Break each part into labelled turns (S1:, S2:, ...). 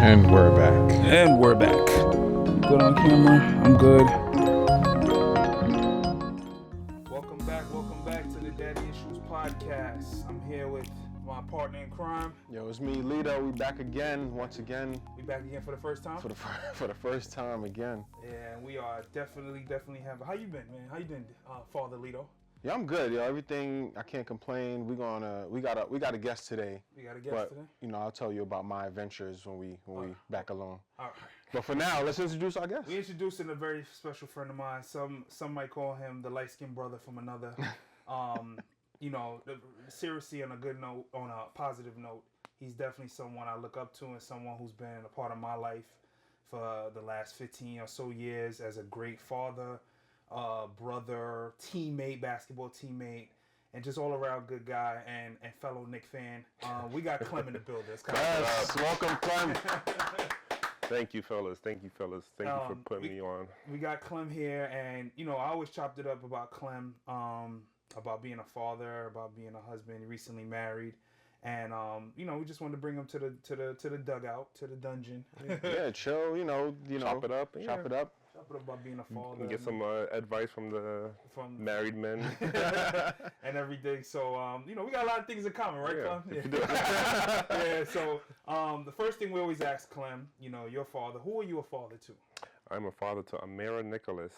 S1: And we're back.
S2: Good on camera. I'm good.
S3: Welcome back to the Daddy Issues podcast. I'm here with my partner in crime.
S1: Yo, it's me, Lito. We back again, once again.
S3: We back again for the first time?
S1: For the first time again.
S3: Yeah, and we are definitely have. How you been, man? How you been, Father Lito?
S1: Yeah, I'm good, yo. Everything, I can't complain. We got a guest today.
S3: We got a guest today?
S1: You know, I'll tell you about my adventures when we back alone.
S3: All right.
S1: But for now, let's introduce our guest.
S3: We introducing a very special friend of mine. Some might call him the light-skinned brother from another. You know, seriously, on a good note, on a positive note, he's definitely someone I look up to and someone who's been a part of my life for the last 15 or so years as a great father, brother, teammate, basketball teammate, and just all around good guy and fellow Knick fan. We got Clem in the building.
S1: Yes, welcome, Clem.
S4: Thank you, fellas. Thank you for putting me on.
S3: We got Clem here, and you know, I always chopped it up about Clem, about being a father, about being a husband. He recently married, and you know, we just wanted to bring him to the dugout, to the dungeon.
S1: Yeah, chill. You know,
S4: Chop it up.
S1: Chop it up.
S3: Talk about being a father.
S4: And get some advice from married men.
S3: And everything. So, you know, we got a lot of things in common, right, Clem?
S4: Yeah.
S3: Yeah. So, the first thing we always ask Clem, you know, your father. Who are you a father to?
S4: I'm a father to Amira Nicholas.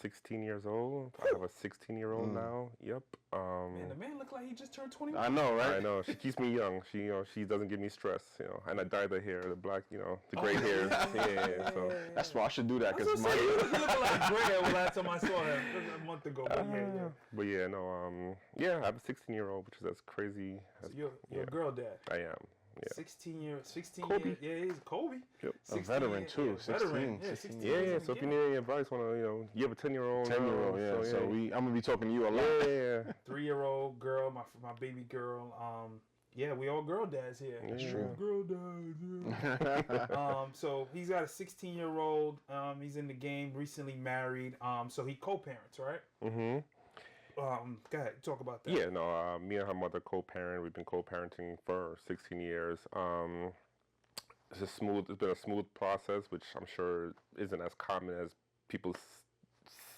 S4: 16 years old. I have a 16-year-old now. Yep.
S3: Man, the man look like he just turned 21.
S1: I know, right?
S4: I know. She keeps me young. She doesn't give me stress, and I dye the hair, the black, the gray hair. Yeah. So
S1: that's why I should do that,
S3: He
S1: because
S3: looked like gray last time I saw him. A month ago.
S4: But yeah, no. Yeah, I have a 16-year-old, which is as crazy.
S3: So you're a girl dad.
S4: I am. Yeah.
S3: 16 years.
S4: Kobe.
S3: Yeah, he's Kobe.
S4: Yep.
S1: A veteran too. 16.
S3: Veteran. Yeah, 16 years
S4: Yeah.
S3: in
S4: So
S3: the
S4: if you
S3: game.
S4: need any advice, you have a 10-year-old.
S1: 10-year-old, yeah. So I'm gonna be talking to you a lot.
S4: Yeah.
S3: 3-year-old girl, my baby girl. Yeah, we all girl dads here.
S1: That's true.
S3: Girl dads. Yeah. So he's got a 16-year-old. He's in the game. Recently married. So he co-parents, right?
S4: Mm-hmm.
S3: Go ahead, talk about that.
S4: Yeah, no, me and her mother co-parent. We've been co-parenting for 16 years. It's been a smooth process, which I'm sure isn't as common as people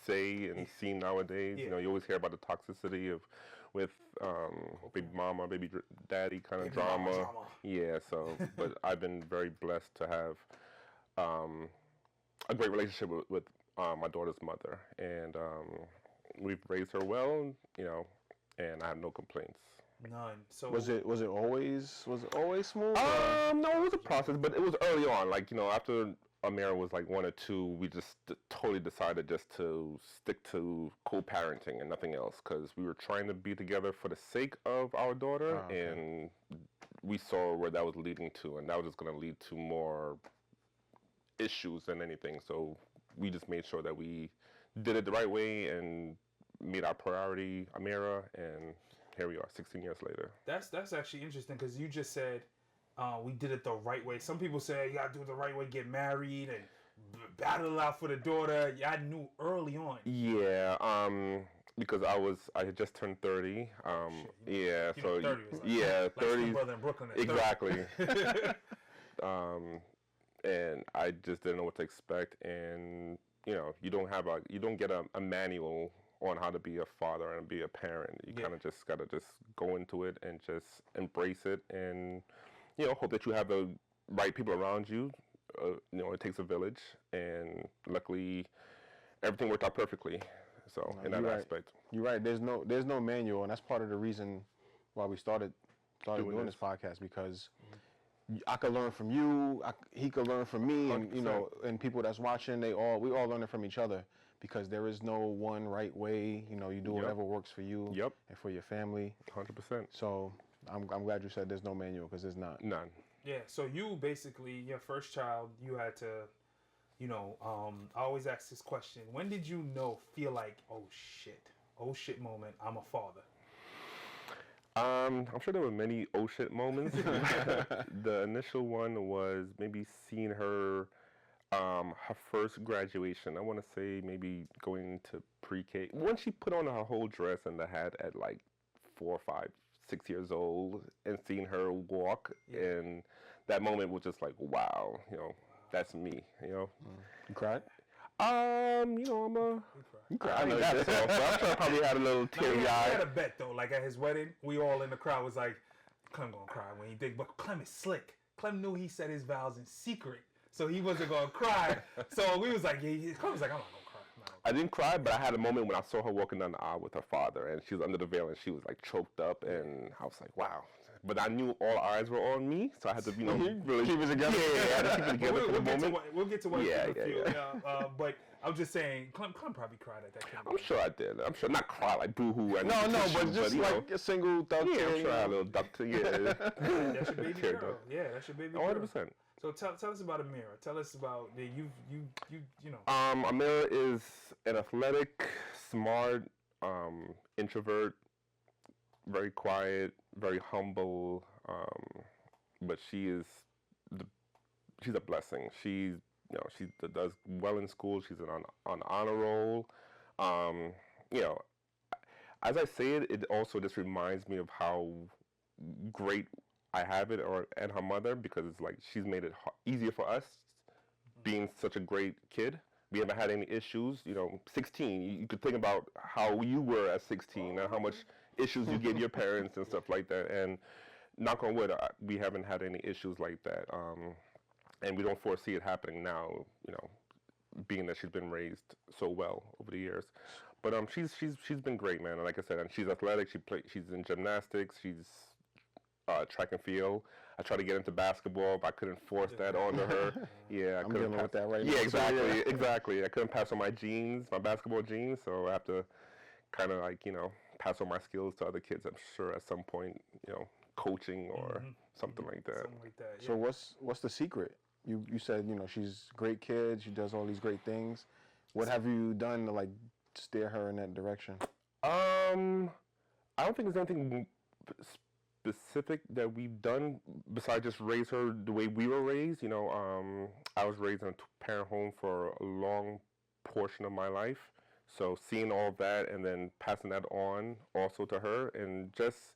S4: say and see nowadays.
S3: Yeah.
S4: You know, you always hear about the toxicity with baby mama, baby daddy kind of drama. Yeah, so, but I've been very blessed to have a great relationship with my daughter's mother, and we've raised her well, and I have no complaints.
S3: None. So
S1: Was it always smooth?
S4: No, it was a process, but it was early on. Like, after Amira was like 1 or 2, we just totally decided just to stick to co-parenting and nothing else, because we were trying to be together for the sake of our daughter, and we saw where that was leading to, and that was just going to lead to more issues than anything. So we just made sure that we did it the right way and made our priority Amira, and here we are 16 years later.
S3: That's actually interesting, because you just said we did it the right way. Some people say you gotta do it the right way, get married and battle it out for the daughter. Yeah, I knew early on.
S4: Yeah, because I had just turned 30. Yeah,
S3: You
S4: so
S3: know, 30 was like,
S4: yeah,
S3: like
S4: 30.
S3: my brother in Brooklyn. At 30.
S4: Exactly. And I just didn't know what to expect, and you don't get a manual on how to be a father and be a parent. You kind of just gotta just go into it and just embrace it, and hope that you have the right people around you. It takes a village, and luckily everything worked out perfectly. So in that aspect,
S1: you're right. There's no manual, and that's part of the reason why we started doing this podcast, because I could learn from you. He could learn from me, 100%. And and people that's watching, we all learning from each other, because there is no one right way. You do whatever works for you and for your family.
S4: 100%.
S1: So I'm glad you said there's no manual, because there's not.
S4: None.
S3: Yeah. So you basically, your first child, you had to, I always ask this question: when did you feel like, oh shit moment, I'm a father?
S4: I'm sure there were many oh shit moments. The initial one was maybe seeing her first graduation. I want to say maybe going to pre-K. When she put on her whole dress and the hat at like 4, 5, 6 years old, and seeing her walk, and that moment was just like, wow, that's me,
S1: You cried?
S4: You cried. I know that song, so I'm sure I probably had a little teary eye.
S3: He had a bet though, like at his wedding, we all in the crowd was like, Clem gonna cry when he did, but Clem is slick. Clem knew he said his vows in secret, so he wasn't gonna cry. So we was like, Clem was like, I'm not gonna cry.
S4: I didn't cry, but I had a moment when I saw her walking down the aisle with her father, and she was under the veil, and she was like choked up, and I was like, wow. But I knew all eyes were on me, so I had to, really
S1: keep it together.
S4: Yeah, I had to keep it together for the moment.
S3: We'll get to what
S4: Yeah.
S3: but I was just saying, Clem probably cried at that time.
S4: I'm sure I did. I'm sure not cry like boo-hoo.
S1: No, but just like a single duck.
S4: Yeah, I'm sure I had a little duck to,
S3: That's your baby girl. Yeah, that's your baby girl.
S4: 100%.
S3: So tell us about Amira. Tell us about you know.
S4: Amira is an athletic, smart, introvert, very quiet, very humble, but she's a blessing. She does well in school. She's on honor roll. As I say it, it also just reminds me of how great I have it, and her mother, because it's like she's made it easier for us, being such a great kid. We haven't had any issues. 16, you could think about how you were at 16 and how much issues you get your parents and stuff like that. And knock on wood, we haven't had any issues like that. And we don't foresee it happening now, being that she's been raised so well over the years. But she's been great, man. And like I said, and she's athletic. She's in gymnastics. She's track and field. I tried to get into basketball, but I couldn't force that onto her. Yeah,
S1: I'm dealing with that right now.
S4: Yeah, exactly. I couldn't pass on my basketball genes, so I have to kind of pass on my skills to other kids. I'm sure at some point, coaching or something like that.
S3: Something like that. Yeah.
S1: So what's the secret? You said she's a great kid. She does all these great things. What have you done to steer her in that direction?
S4: I don't think there's anything specific that we've done besides just raise her the way we were raised. I was raised in a two-parent home for a long portion of my life. So seeing all that and then passing that on also to her, and just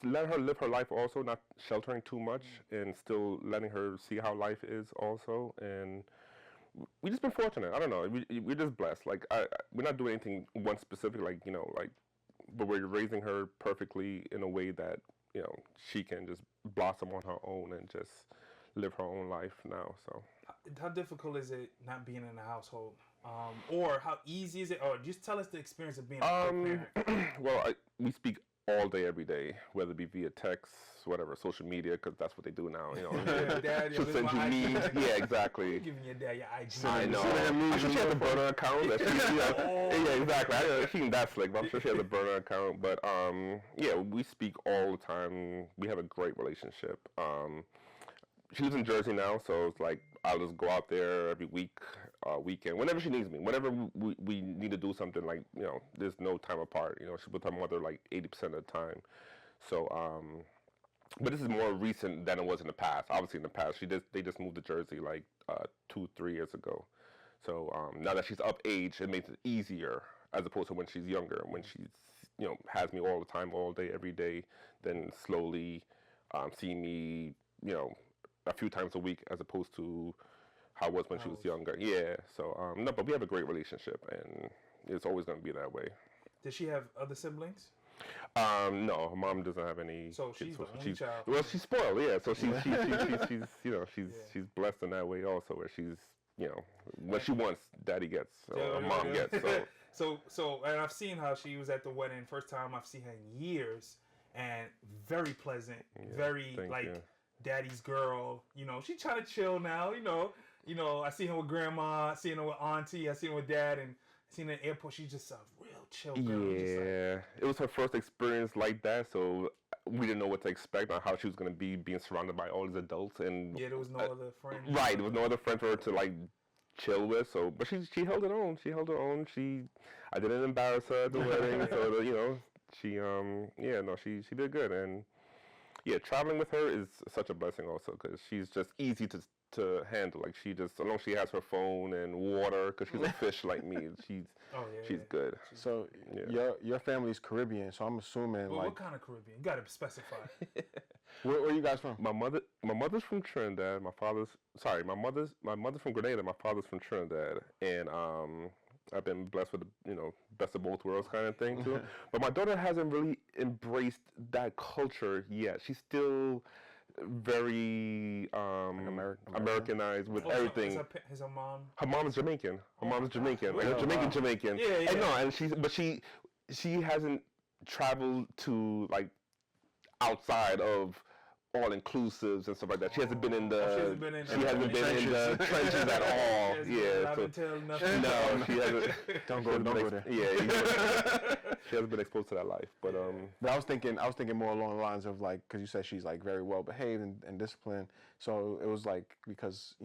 S4: let her live her life also, not sheltering too much, and still letting her see how life is also. And we just been fortunate. I don't know. We're just blessed. We're not doing anything one specific, but we're raising her perfectly in a way that, she can just blossom on her own and just live her own life now. So
S3: how difficult is it not being in a household? Or how easy is it? Or just tell us the experience of being a parent.
S4: Well, we speak all day, every day, whether it be via text, whatever, social media, because that's what they do now. She'll send you memes. Yeah, exactly.
S3: You're giving your dad your IG.
S4: I know. I'm sure she has a burner account. Yeah, exactly. I know she ain't that slick, but I'm sure she has a burner account. But yeah, we speak all the time. We have a great relationship. She lives in Jersey now, so it's like I'll just go out there every weekend, whenever she needs me. Whenever we need to do something, there's no time apart. She's with her mother 80% of the time. So, but this is more recent than it was in the past. Obviously, in the past, they just moved to Jersey 2-3 years ago. So now that she's of age, it makes it easier as opposed to when she's younger, when she's has me all the time, all day, every day. Then slowly seeing me, a few times a week, as opposed to how it was when she was younger. Yeah. So no, but we have a great relationship, and it's always going to be that way.
S3: Does she have other siblings?
S4: No, her mom doesn't have any.
S3: So
S4: kids,
S3: she's the only child.
S4: Well, she's spoiled, yeah. So she's she's blessed in that way also, where she's what she wants, daddy gets, or mom gets.
S3: So and I've seen how she was at the wedding. First time I've seen her in years, and very pleasant, very daddy's girl. She trying to chill now. I see her with grandma, I see her with auntie, I see her with dad, and I seen her in the airport. She's just a real chill girl.
S4: Yeah, it was her first experience like that, so we didn't know what to expect on how she was going to be being surrounded by all these adults. And
S3: yeah, there was no other friends.
S4: Right, there was no other friend for her to chill with. So, but she held it on. I didn't embarrass her at the wedding. So she did good. And yeah, traveling with her is such a blessing also, because she's just easy to to handle. Like she just, as long as she has her phone and water, because she's a fish like me, she's good.
S1: So your family's Caribbean, so I'm assuming
S3: well, what kind of Caribbean? You gotta specify.
S1: Where are you guys from?
S4: My mother's from Trinidad. My mother's from Grenada. My father's from Trinidad, and I've been blessed with the best of both worlds kind of thing too. But my daughter hasn't really embraced that culture yet. She's still very Americanized with everything.
S3: Is her mom?
S4: Her mom is Jamaican. Her mom is Jamaican. Like Jamaican.
S3: Yeah.
S4: And no, and she hasn't traveled to like outside of all inclusives and stuff like that. She hasn't been in the trenches at all. No, she hasn't. Don't go there. Yeah, she hasn't been exposed to that life. But
S1: I was thinking more along the lines of like, because you said she's like very well behaved and disciplined. So it was like because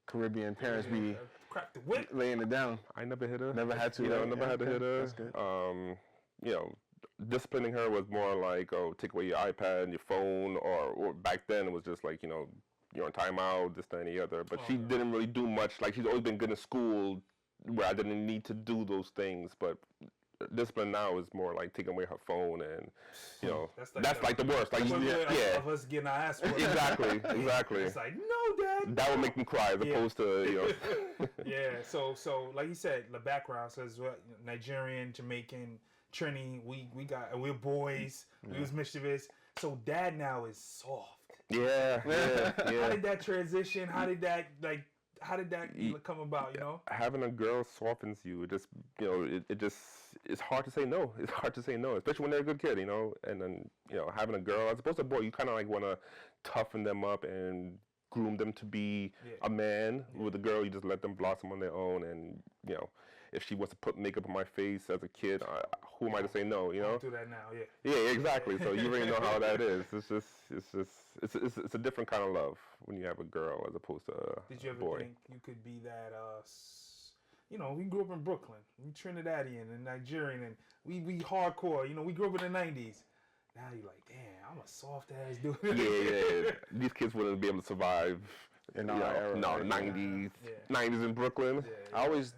S1: Caribbean parents be
S3: crack the whip,
S1: laying it down.
S4: I never hit her.
S1: Never had to.
S4: Never had to hit her.
S1: That's good.
S4: Disciplining her was more like, oh, take away your iPad and your phone, or back then it was just like, you're on timeout, this, that, and the other. But she didn't really do much. Like, she's always been good in school where I didn't need to do those things. But discipline now is more like taking away her phone and, that's like the worst. Like,
S3: of us getting our ass whooped.
S4: Exactly.
S3: It's like, no, Dad.
S4: That would make me cry as opposed to,
S3: Yeah, so like you said, the background says Nigerian, Jamaican, Trini, we're boys. Yeah. We was mischievous. So Dad now is soft.
S4: Yeah.
S3: How did that transition? How did that come about?
S4: Having a girl softens you. It just it's hard to say no. It's hard to say no, especially when they're a good kid. And then having a girl as opposed to a boy, you kind of like want to toughen them up and groom them to be a man. With a girl, you just let them blossom on their own, and if she wants to put makeup on my face as a kid, who am I to say no?
S3: I'll do that now.
S4: Yeah, exactly. So you already know how that is. It's a different kind of love when you have a girl as opposed to a boy.
S3: Did you ever think you could be that? We grew up in Brooklyn. We Trinidadian and Nigerian, and we hardcore. We grew up in the '90s. Now you're like, damn, I'm a soft ass dude.
S4: Yeah. These kids wouldn't be able to survive in our era. No, 90s in Brooklyn.
S1: I always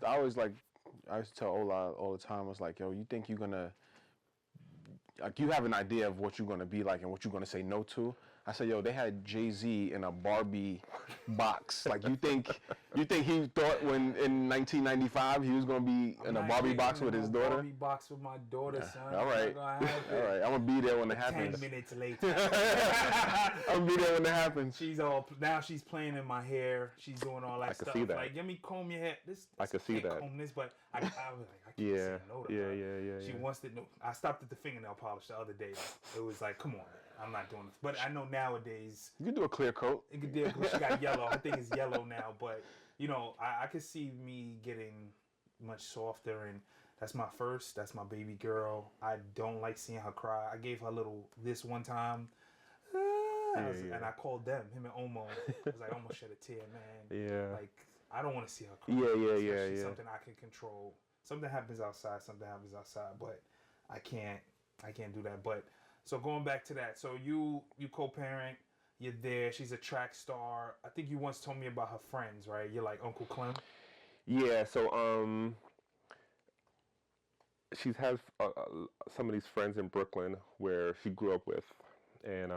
S1: I used to tell Ola all the time, I was like, yo, you think you're gonna, like, you have an idea of what you're gonna be like and what you're gonna say no to? I said, yo, they had Jay-Z in a Barbie box. Like, you think he thought when in 1995 he was gonna be in a Barbie box with his daughter?
S3: Barbie box with my daughter, son.
S1: All right. I'm gonna be there when it happens.
S3: 10 minutes later.
S1: I'm gonna be there when it happens.
S3: She's playing in my hair. She's doing all that stuff.
S4: I can see that.
S3: Like, let me comb your hair.
S4: I can see that.
S3: Comb this, but I was like, I can't say no to her.
S4: Yeah.
S3: She wants to know. I stopped at the fingernail polish the other day. It was like, come on. I'm not doing this. But I know nowadays...
S1: You can do a clear coat.
S3: She got yellow. I think it's yellow now. But, I could see me getting much softer. And that's my first. That's my baby girl. I don't like seeing her cry. I gave her a little this one time. And I called him and Omo. I was like, Omo shed a tear, man.
S4: Yeah.
S3: Like, I don't want to see her cry.
S4: Yeah.
S3: Something I can control. Something happens outside. But I can't do that. But... So going back to that, so you co-parent, you're there. She's a track star. I think you once told me about her friends, right? You're like Uncle Clem.
S4: Yeah. So she has some of these friends in Brooklyn where she grew up with, and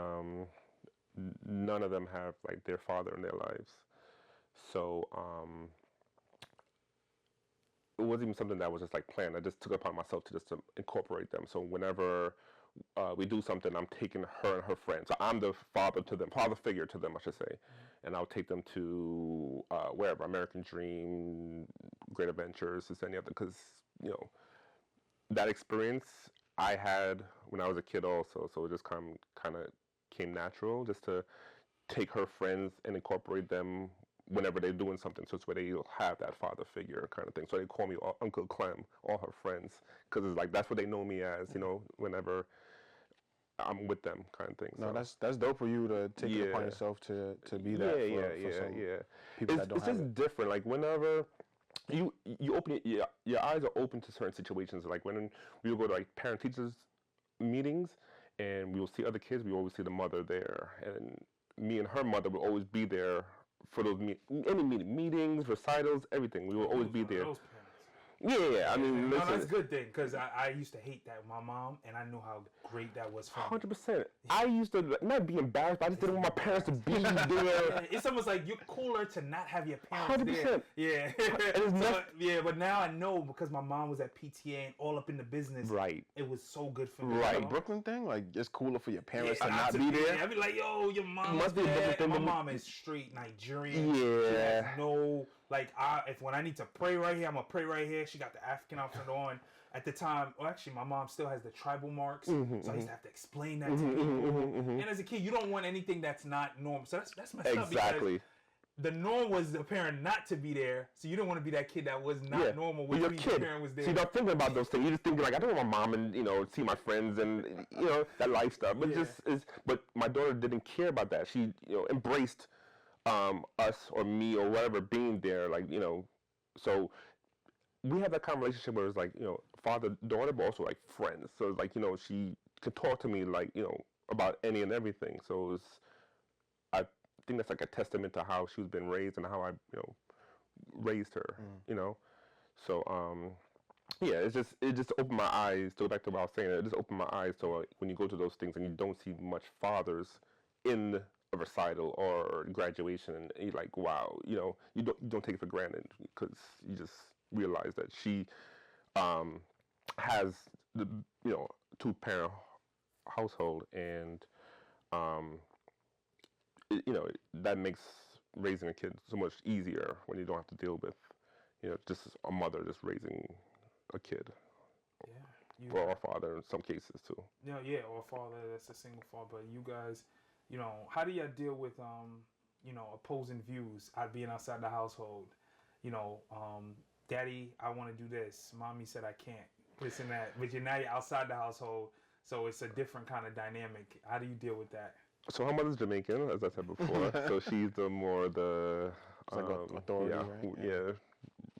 S4: none of them have like their father in their lives. So it wasn't even something that was just like planned. I just took it upon myself to incorporate them. So whenever we do something, I'm taking her and her friends. So I'm the father figure to them, I should say. And I'll take them to wherever, American Dream, Great Adventures, this, any other, because, that experience I had when I was a kid also. So it just kind of came natural just to take her friends and incorporate them whenever they're doing something, so it's where they'll have that father figure kind of thing. So they call me Uncle Clem, all her friends, because it's like that's what they know me as, whenever I'm with them kind of thing.
S1: No, so that's dope for you to take it upon yourself to be that for some people that don't have it.
S4: It's just different. Like whenever you open your eyes are open to certain situations. Like when we will go to like parent teachers meetings and we will see other kids, we always see the mother there, and me and her mother will always be there for those any meetings, recitals, everything. We will always be there.
S3: Those parents.
S4: Yeah. I mean,
S3: no,
S4: listen.
S3: that's a good thing because I used to hate that with my mom, and I knew how great that was for me.
S4: 100%. I used to not be embarrassed, but I just didn't want my parents to be there.
S3: It's almost like you're cooler to not have your parents
S4: 100%.
S3: there. Yeah. But now I know because my mom was at PTA and all up in the business.
S4: Right.
S3: It was so good for me.
S4: Right.
S1: The Brooklyn thing, like it's cooler for your parents to not be there.
S3: I'd be like, yo, your mom
S4: Must be a
S3: there.
S4: Brooklyn
S3: My
S4: thing.
S3: mom is straight Nigerian.
S4: Yeah.
S3: She has no, like, when I need to pray right here, I'm gonna pray right here. She got the African outfit on. At the time, well, actually, my mom still has the tribal marks, so I used to have to explain that to people. And as a kid, you don't want anything that's not normal. So that's messed up because the norm was the parent not to be there, so you don't want to be that kid that was not normal when
S4: your
S3: the
S4: kid.
S3: parent was there.
S4: So you're not thinking about those things. You just think like, I don't want my mom and see my friends and that life stuff. But but my daughter didn't care about that. She embraced us or me or whatever being there. Like so we have that kind of relationship where it's like father daughter, but also like friends. So it's like she could talk to me like about any and everything. So I think that's like a testament to how she was been raised and how I raised her. So it just opened my eyes. To go back to what I was saying, it just opened my eyes. So when you go to those things and you don't see much fathers in a recital or graduation, and you're like, wow, you don't take it for granted because you just realize that she has the two-parent household, and that makes raising a kid so much easier when you don't have to deal with just a mother just raising a kid. Or a father in some cases too.
S3: Or a father that's a single father. But you guys, how do y'all deal with opposing views being outside the household? Daddy, I want to do this. Mommy said I can't. This and that. But now you're outside the household, so it's a different kind of dynamic. How do you deal with that?
S4: So her mother's Jamaican, as I said before. So she's the
S1: authority, right?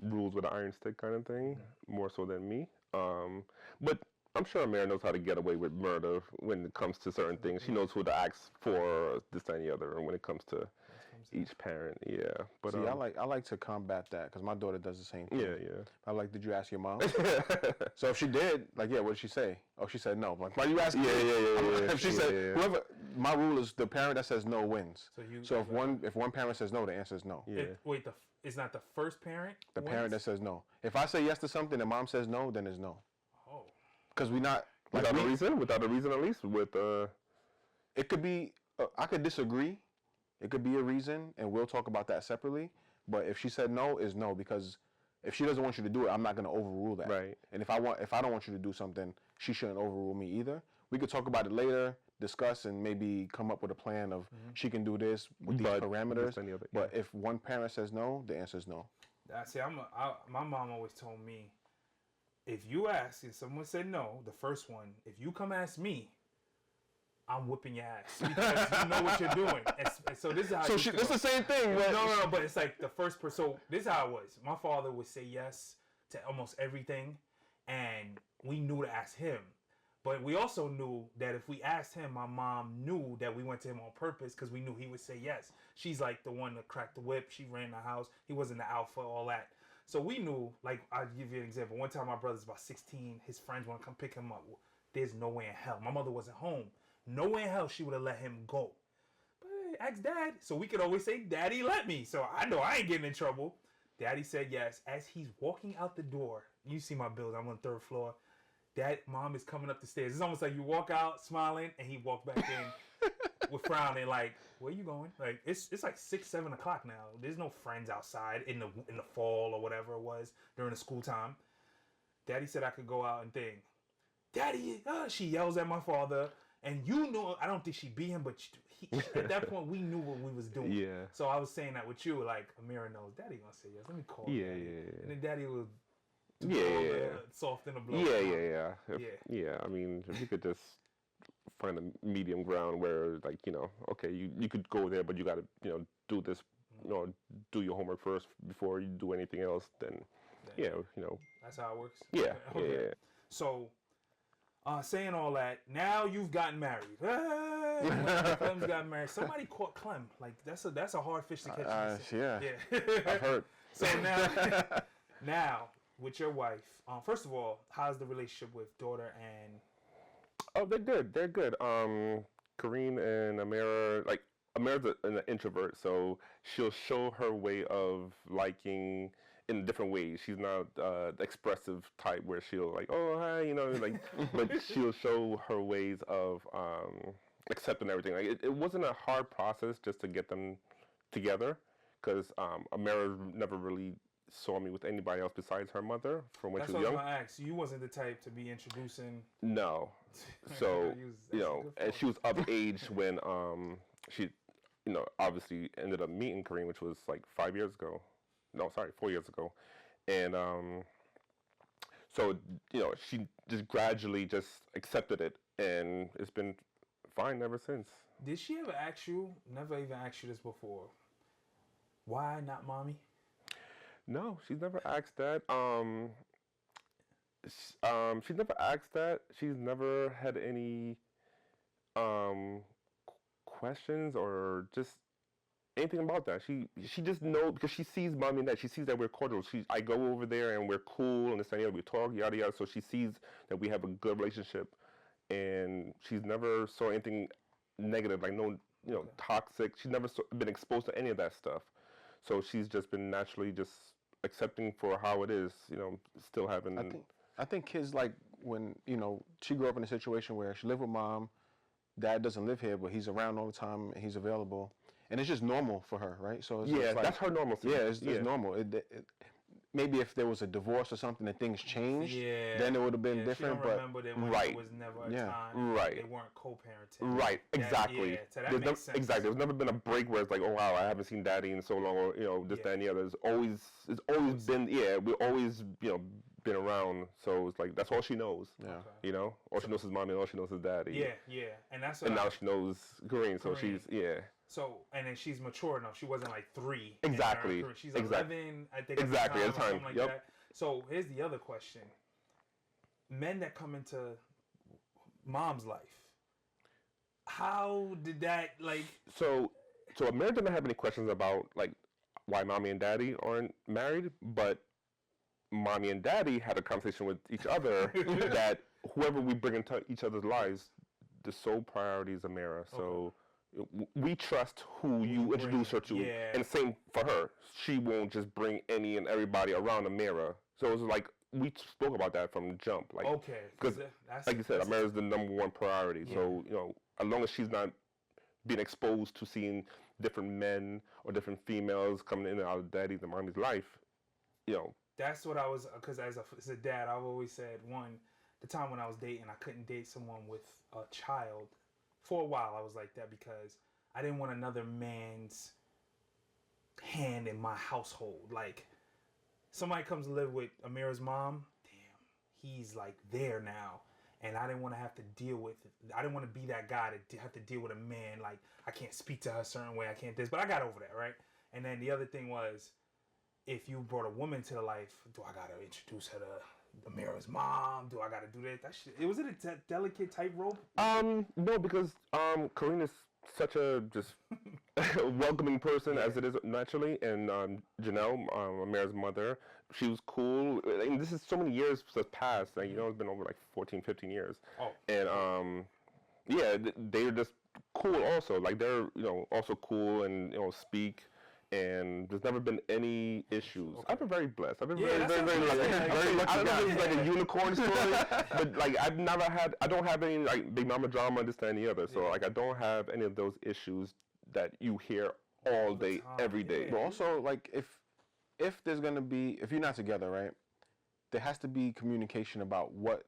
S4: Rules with an iron stick kind of thing, more so than me. But I'm sure Amira knows how to get away with murder when it comes to certain things. She knows who to ask for this and the other, and when it comes to each parent, But
S1: see, I like to combat that because my daughter does the same thing. I like, did you ask your mom? So if she did, like, what did she say? Oh, she said no. I'm like, why you asking? If she said whoever, my rule is the parent that says no wins. So if one parent says no, the answer is no.
S3: It's not the first parent.
S1: The parent that says no. If I say yes to something and mom says no, then it's no.
S3: Oh.
S1: Because we not
S4: without a reason. Without a reason, at least
S1: it could be. I could disagree. It could be a reason, and we'll talk about that separately. But if she said no, is no, because if she doesn't want you to do it, I'm not going to overrule that.
S4: Right.
S1: And if I don't want you to do something, she shouldn't overrule me either. We could talk about it later, discuss, and maybe come up with a plan of she can do this with these parameters. But if one parent says no, the answer is no.
S3: See, my mom always told me, if you ask and someone said no, the first one, if you come ask me, I'm whipping your ass because you know what you're doing. And so this is how.
S1: So it's the same thing.
S3: No, but it's like the first person. So this is how it was. My father would say yes to almost everything, and we knew to ask him. But we also knew that if we asked him, my mom knew that we went to him on purpose because we knew he would say yes. She's like the one that cracked the whip. She ran the house. He wasn't the alpha, all that. So we knew, like, I'll give you an example. One time my brother's about 16. His friends want to come pick him up. There's no way in hell. My mother wasn't home. No way in hell she would have let him go. But ask Dad. So we could always say, Daddy, let me. So I know I ain't getting in trouble. Daddy said yes. As he's walking out the door, you see my building. I'm on the 3rd floor. Mom is coming up the stairs. It's almost like you walk out smiling and he walked back in with frowning like, where you going? Like it's like 6, 7 o'clock now. There's no friends outside in the fall or whatever it was during the school time. Daddy said I could go out and thing. Daddy, she yells at my father. And I don't think she beat him, but at that point, we knew what we was doing.
S4: Yeah.
S3: So I was saying that with you, like, Amira knows, Daddy gonna say yes. Let me call Daddy. And then Daddy will soften the blow.
S4: Yeah. I mean, if you could just find a medium ground where, like, okay, you could go there, but you got to, do this, do your homework first before you do anything else, then,
S3: That's how it works?
S4: Yeah.
S3: Okay.
S4: Yeah.
S3: So, saying all that, now you've gotten married. Hey, Clem's got married. Somebody caught Clem. Like that's a hard fish to catch.
S1: Yeah.
S3: Yeah.
S1: I've heard.
S3: So now with your wife, first of all, how's the relationship with daughter and?
S4: Oh, they're good. They're good. Kareen and Amira, like Amira's an introvert, so she'll show her way of liking in different ways. She's not the expressive type where she'll like, oh hi, you know, like, but she'll show her ways of accepting everything. Like it wasn't a hard process just to get them together, because Amira never really saw me with anybody else besides her mother from when she was young.
S3: That's what I was gonna ask. You wasn't the type to be introducing.
S4: No. So, you know, and she was of age when she, you know, obviously ended up meeting Kareem, which was like 4 years ago. And so, you know, she just gradually just accepted it, and it's been fine ever since.
S3: Did she ever ask you, never even asked you this before, why not mommy?
S4: No, she's never asked that. She's never asked that. She's never had any questions or just anything about that. She just knows because she sees mommy and dad. She sees that we're cordial. I go over there and we're cool and this and that. We talk, yada yada. So she sees that we have a good relationship, and she's never saw anything negative, like no, you know, toxic. She's never been exposed to any of that stuff. So she's just been naturally just accepting for how it is, you know, still having.
S1: I think kids, like, when, you know, she grew up in a situation where she lived with mom, dad doesn't live here, but he's around all the time and he's available, and it's just normal for her, right? So it's like,
S4: that's her normal.
S1: Yeah, it's normal. Maybe if there was a divorce or something and things changed, then it would have been different.
S3: She don't remember that when there was never a time they weren't co-parenting.
S4: Right, exactly.
S3: So that makes sense.
S4: Exactly. There's never been a break where it's like, oh wow, I haven't seen daddy in so long, or, you know, this, that, and the other. It's always been, we've always, you know, been around. So it's like, that's all she knows. Yeah. Okay. You know, all she knows is mommy, all she knows is daddy.
S3: Yeah. And that's
S4: now she knows Kareem, so she's,
S3: So, and then she's mature enough. She wasn't like 3.
S4: Exactly.
S3: She's 11, I think.
S4: Exactly,
S3: at the time. Like
S4: yep.
S3: that. So, here's the other question. Men that come into mom's life, how did that, like...
S4: So Amira didn't have any questions about, like, why mommy and daddy aren't married, but mommy and daddy had a conversation with each other that whoever we bring into each other's lives, the sole priority is Amira. So... we trust who you introduce her to, and same for her. She won't just bring any and everybody around Amira. So it's like we spoke about that from the jump. Like, because like you said, Amira's the #1 priority. Yeah. So, you know, as long as she's not being exposed to seeing different men or different females coming in and out of daddy's and mommy's life, you know.
S3: That's what I was, because as a dad, I've always said, the time when I was dating, I couldn't date someone with a child. For a while, I was like that because I didn't want another man's hand in my household. Like, somebody comes to live with Amira's mom, damn, he's like there now. And I didn't want to have to deal with it. I didn't want to be that guy to have to deal with a man. Like, I can't speak to her a certain way. I can't this. But I got over that, right? And then the other thing was, if you brought a woman to the life, do I got to introduce her to Amira's mom? Do I gotta do that? That shit. Was it a delicate tightrope?
S4: No, because Kareen is such a just welcoming person as it is naturally, and Janelle, Amira's mother, she was cool. And this is so many years has passed. Like, you know, it's been over like 14, 15 years. Oh. And they're just cool also. Like, they're, you know, also cool and, you know, speak. And there's never been any issues. Okay. I've been very blessed. I've been very lucky. Very lucky. I don't know if it's like a unicorn story, but like I don't have any like big mama drama, this, that, and the other. So like I don't have any of those issues that you hear all day, every day.
S1: But also, like, if there's gonna be, if you're not together, right, there has to be communication about what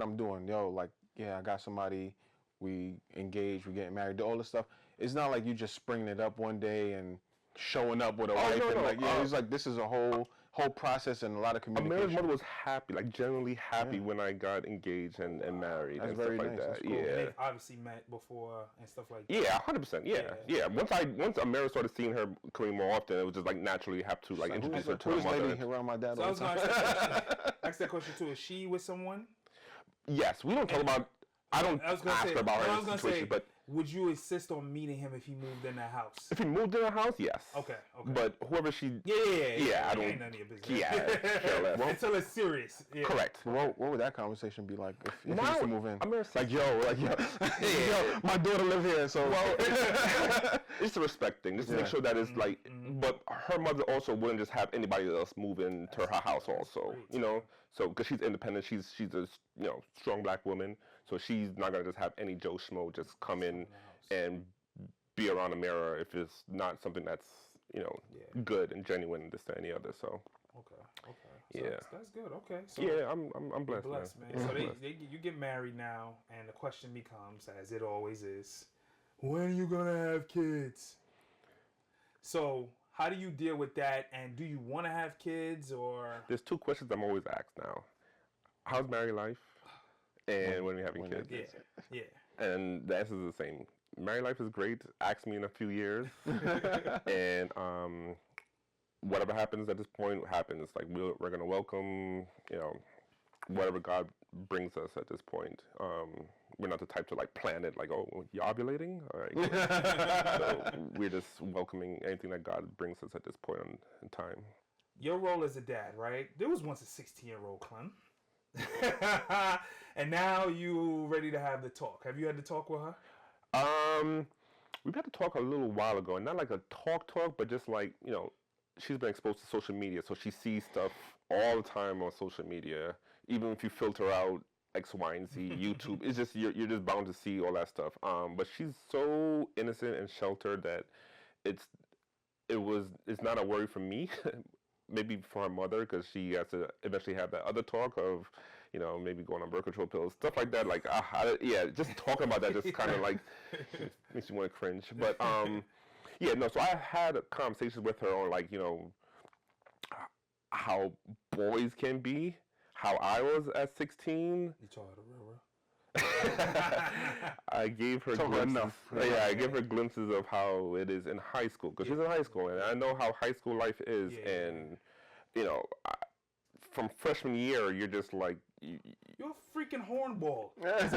S1: I'm doing. Yo, like, yeah, I got somebody, we engaged, we getting married, all this stuff. It's not like you just springing it up one day and showing up with a wife and like, it's like this is a whole process and a lot of communication.
S4: Amira's mother was happy, like genuinely happy when I got engaged and married.
S1: That's
S4: and
S1: very
S4: stuff
S1: nice.
S4: like that.
S1: That's cool.
S4: Yeah.
S3: And they've obviously met before and stuff like that.
S4: Yeah, 100%. Yeah. Once Amira started seeing her Kareem more often, it was just like naturally you have to like introduce her to her mother.
S1: Lady around my dad
S3: so
S1: all the time.
S3: ask that question too. Is she with someone?
S4: Yes, we don't talk about. I don't ask her about her situation, but
S3: would you insist on meeting him if he moved in that house?
S4: If he moved in a house, yes.
S3: Okay.
S4: But whoever she,
S3: yeah,
S4: I don't.
S3: Ain't none of your business.
S4: Yeah,
S3: well, until it's serious. Yeah.
S4: Correct.
S1: What would that conversation be like if he used to move in?
S4: Like yo,
S1: my daughter live here, so
S4: it's a respect thing. Just to make sure that it's like, but her mother also wouldn't just have anybody else move into her house also, you know. So because she's independent, she's a strong black woman, so she's not gonna just have any Joe Schmo just come in and be around Amira if it's not something that's good and genuine this to any other. So
S3: okay. So that's good. Okay. So
S4: yeah, I'm blessed,
S3: man. So you get married now, and the question becomes, as it always is, when are you gonna have kids? So how do you deal with that, and do you want to have kids, or?
S4: There's two questions I'm always asked now. How's married life? And when are we having kids?
S3: Yeah.
S4: And the answer is the same. Married life is great. Ask me in a few years. And whatever happens at this point happens. Like we're going to welcome, whatever God brings us at this point. We're not the type to like plan it like, oh, you're ovulating? All right. So we're just welcoming anything that God brings us at this point in time.
S3: Your role as a dad, right? There was once a 16-year-old Clem. And now you ready to have the talk. Have you had the talk with her?
S4: We've had to talk a little while ago, and not like a talk, but just like, she's been exposed to social media, so she sees stuff all the time on social media. Even if you filter out X, Y, and Z, YouTube, it's just you're just bound to see all that stuff. But she's so innocent and sheltered that it's not a worry for me. Maybe for her mother, because she has to eventually have that other talk of, maybe going on birth control pills, stuff like that. Like, just talking about that just kind of like makes you want to cringe. But so I had conversations with her on like, how boys can be, how I was at 16.
S3: You told her the real.
S4: I gave her glimpses. I gave her glimpses of how it is in high school, because she's in high school, and I know how high school life is. And from freshman year, you're just like
S3: you're a freaking hornball
S4: as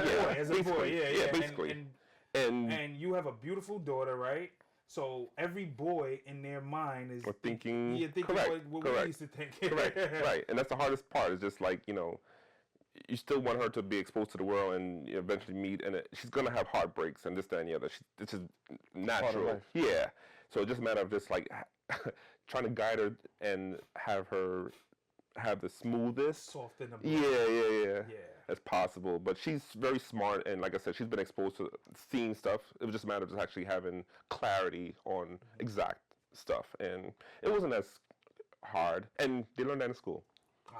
S4: a boy. Basically.
S3: And you have a beautiful daughter, right? So every boy in their mind is
S4: thinking
S3: correct. What we used to think.
S4: Correct. Right, and that's the hardest part. Is just like you still want her to be exposed to the world and eventually meet, and she's gonna have heartbreaks and this, that, and the other. This is natural. Yeah. So it's just a matter of just like trying to guide her and have her have the smoothest,
S3: soft in the
S4: as possible. But she's very smart, and like I said, she's been exposed to seeing stuff. It was just a matter of just actually having clarity on exact stuff, and it wasn't as hard. And they learned that in school.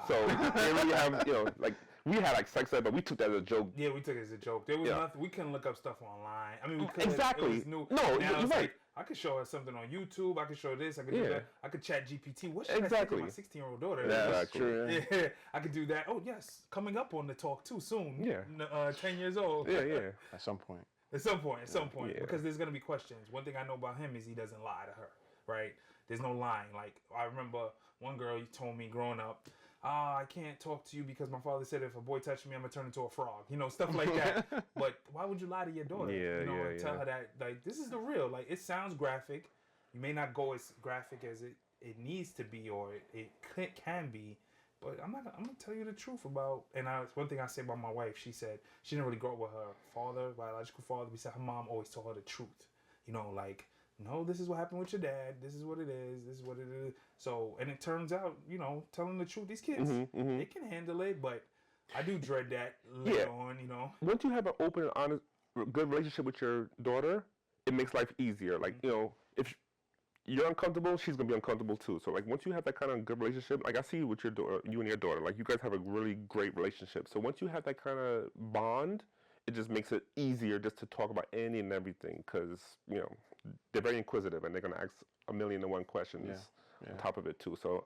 S4: So they really have, like we had like sex ed, but we took that as a joke.
S3: Yeah, we took it as a joke. There was nothing. We couldn't look up stuff online. I mean, we could.
S4: Exactly.
S3: It was new.
S4: No,
S3: now
S4: you're right.
S3: Like, I could show her something on YouTube. I could show this. I could do that. I could chat GPT. What should I say to my 16-year-old daughter?
S4: Yeah, that's true.
S3: Yeah, I could do that. Oh yes, coming up on the talk too soon.
S4: Yeah.
S3: 10 years old.
S4: Yeah.
S1: At some point.
S3: At some point. Yeah. Because there's gonna be questions. One thing I know about him is he doesn't lie to her. Right? There's no lying. Like I remember one girl told me growing up, I can't talk to you because my father said if a boy touches me, I'm gonna turn into a frog. Stuff like that. But why would you lie to your daughter? And tell her that like this is the real. Like it sounds graphic. You may not go as graphic as it needs to be or it can be. But I'm gonna tell you the truth about. And one thing I say about my wife, she said she didn't really grow up with her father, biological father. We said her mom always told her the truth. Like. No, this is what happened with your dad. This is what it is. This is what it is. So, and it turns out, telling the truth, these kids, they can handle it, but I do dread that later on,
S4: Once you have an open and honest, good relationship with your daughter, it makes life easier. Like, if you're uncomfortable, she's going to be uncomfortable too. So, like, once you have that kind of good relationship, like I see with you and your daughter, like, you guys have a really great relationship. So, once you have that kind of bond, it just makes it easier just to talk about any and everything because, they're very inquisitive and they're going to ask 1,000,001 questions on top of it too. So,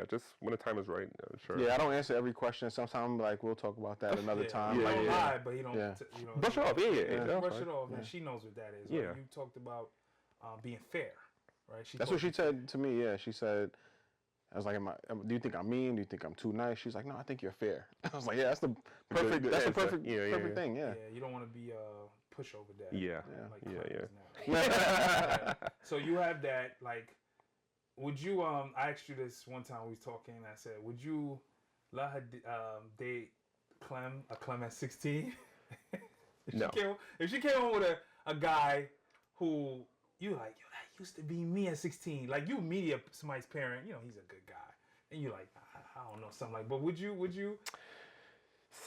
S4: just when the time is right, sure.
S1: Yeah, I don't answer every question. Sometimes, like, we'll talk about that another time.
S3: You don't lie, but you don't,
S4: brush it off.
S3: Brush it off, and she knows what that is. Right? You talked about being fair, right?
S1: That's what she said to me, She said, I was like, do you think I'm mean? Do you think I'm too nice? She's like, no, I think you're fair. I was like, yeah, that's the perfect. That's the perfect thing. Yeah.
S3: Yeah, you don't want to be a pushover dad.
S4: Yeah.
S3: Like yeah. So you have that. Like, would you? I asked you this one time we was talking. I said, would you let her date Clem at 16?
S4: No.
S3: If she came home with a guy who you like, yo, that used to be me at 16. Like you meet somebody's parent, you know, he's a good guy, and you like, I don't know, something like. But would you?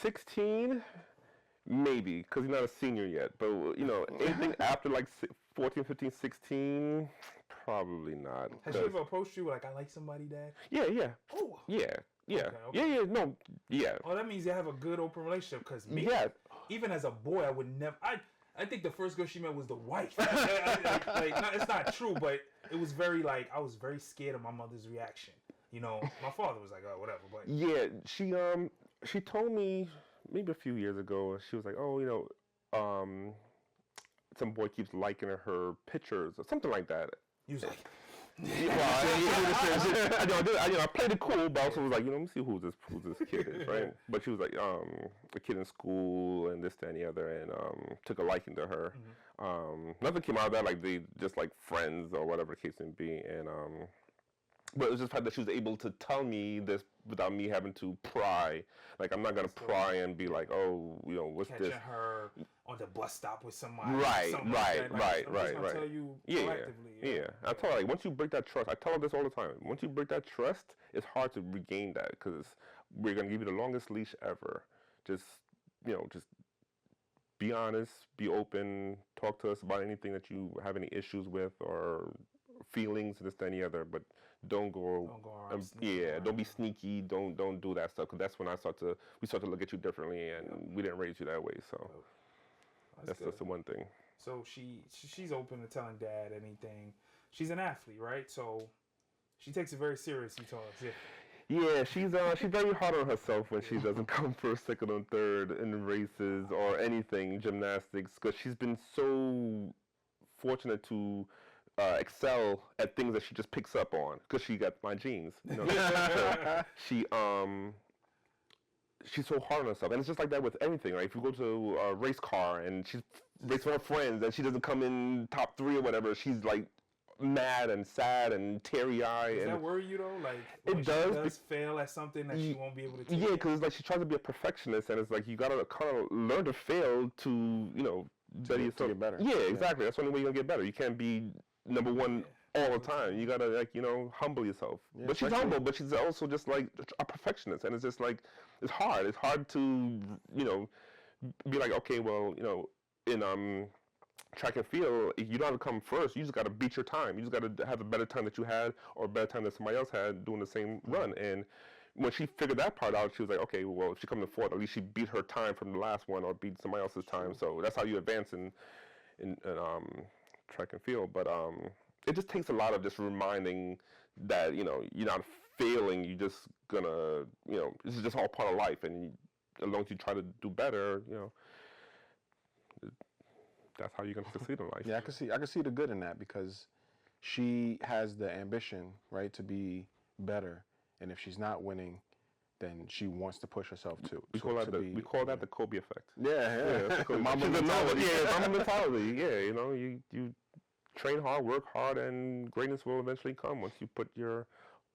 S4: 16, maybe, because you're not a senior yet. But you know, anything after like 14, 15, 16, probably not.
S3: Has she ever approached you like, I like somebody, Dad?
S4: Yeah.
S3: Oh.
S4: Yeah.
S3: Okay.
S4: Yeah. No. Yeah.
S3: Oh, that means you have a good open relationship. Because me, even as a boy, I would never. I think the first girl she met was the wife. It's not true, but it was very like I was very scared of my mother's reaction. You know, my father was like, oh, whatever. But
S4: yeah, she told me maybe a few years ago. She was like, oh, you know, some boy keeps liking her pictures or something like that.
S3: You was like.
S4: I played it cool, but also was like, you know, let me see who this kid is, right? But she was like, a kid in school and this, that, and the other, and took a liking to her. Nothing came out of that, like they just like friends or whatever the case may be, and but it was just the fact that she was able to tell me this without me having to pry. Like, I'm not going to pry and be like, oh, you know, what's
S3: catching
S4: this?
S3: her on the bus stop with somebody.
S4: Right.
S3: I'll tell you proactively.
S4: Yeah. I tell her, like, once you break that trust, I tell her this all the time. Once you break that trust, it's hard to regain that because we're going to give you the longest leash ever. Just, you know, just be honest, be open, talk to us about anything that you have any issues with or feelings, this, that, and the other, but don't go don't be sneaky, don't do that stuff, because that's when we start to look at you differently, and we didn't raise you that way, so that's the one thing.
S3: So she's open to telling Dad anything. She's an athlete, right? So she takes it very serious, you told us.
S4: Yeah, she's very hard on herself when she doesn't come first, second, or third in races or anything, gymnastics, because she's been so fortunate to excel at things that she just picks up on because she got my genes. You know? So she's so hard on herself, and it's just like that with everything. Right? If you go to a race car and she's racing with her friends and she doesn't come in top 3 or whatever, she's like mad and sad and teary-eyed.
S3: Does that worry you though? Like
S4: it does.
S3: She does fail at something that she won't be able to take.
S4: Yeah, because like she tries to be a perfectionist, and it's like you gotta kind of learn to fail to, you know,
S1: to get better.
S4: Yeah, exactly. That's the only way you're gonna get better. You can't be number one all the time. You gotta, like, you know, humble yourself. Yeah, but she's humble, but she's also just like a perfectionist, and it's just like it's hard. It's hard to, you know, be like, okay, well, you know, in track and field, you don't have to come first. You just gotta beat your time. You just gotta have a better time that you had or a better time that somebody else had doing the same run. And when she figured that part out, she was like, okay, well, if she comes to fourth, at least she beat her time from the last one or beat somebody else's time. So that's how you advance in track and field. But it just takes a lot of just reminding that, you know, you're not failing. You're just gonna, you know, this is just all part of life. And as long as you try to do better, you know, that's how you're gonna succeed in life.
S1: Yeah, I can see the good in that because she has the ambition, right, to be better. And if she's not winning, then she wants to push herself too.
S4: We call that the Kobe effect.
S1: Yeah.
S4: Mama mentality. Mama mentality. Yeah, you know, you train hard, work hard, and greatness will eventually come once you put your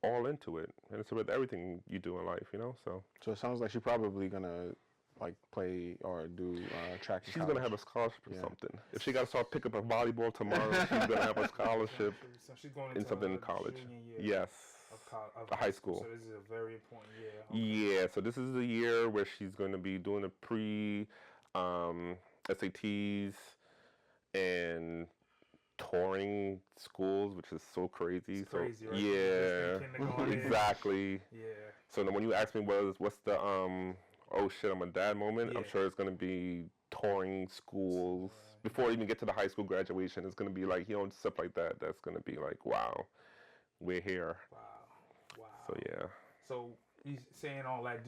S4: all into it. And it's with everything you do in life, you know. So
S1: it sounds like she's probably gonna like play or do track.
S4: She's gonna have a scholarship or something. If she got to start pick up a volleyball tomorrow, she's gonna have a scholarship
S3: so she's going
S4: in something in college.
S3: Yes.
S4: Of high school.
S3: So this is a very important year.
S4: Yeah, so this is the year where she's going to be doing the SATs and touring schools, which is so crazy.
S3: It's crazy, right?
S4: Yeah, exactly.
S3: Yeah.
S4: So then when you ask me what's the oh shit, I'm a dad moment, I'm sure it's going to be touring schools. Before you even get to the high school graduation, it's going to be like, you know, stuff like that. That's going to be like, wow, we're here.
S3: Wow.
S4: So yeah.
S3: So you saying all that?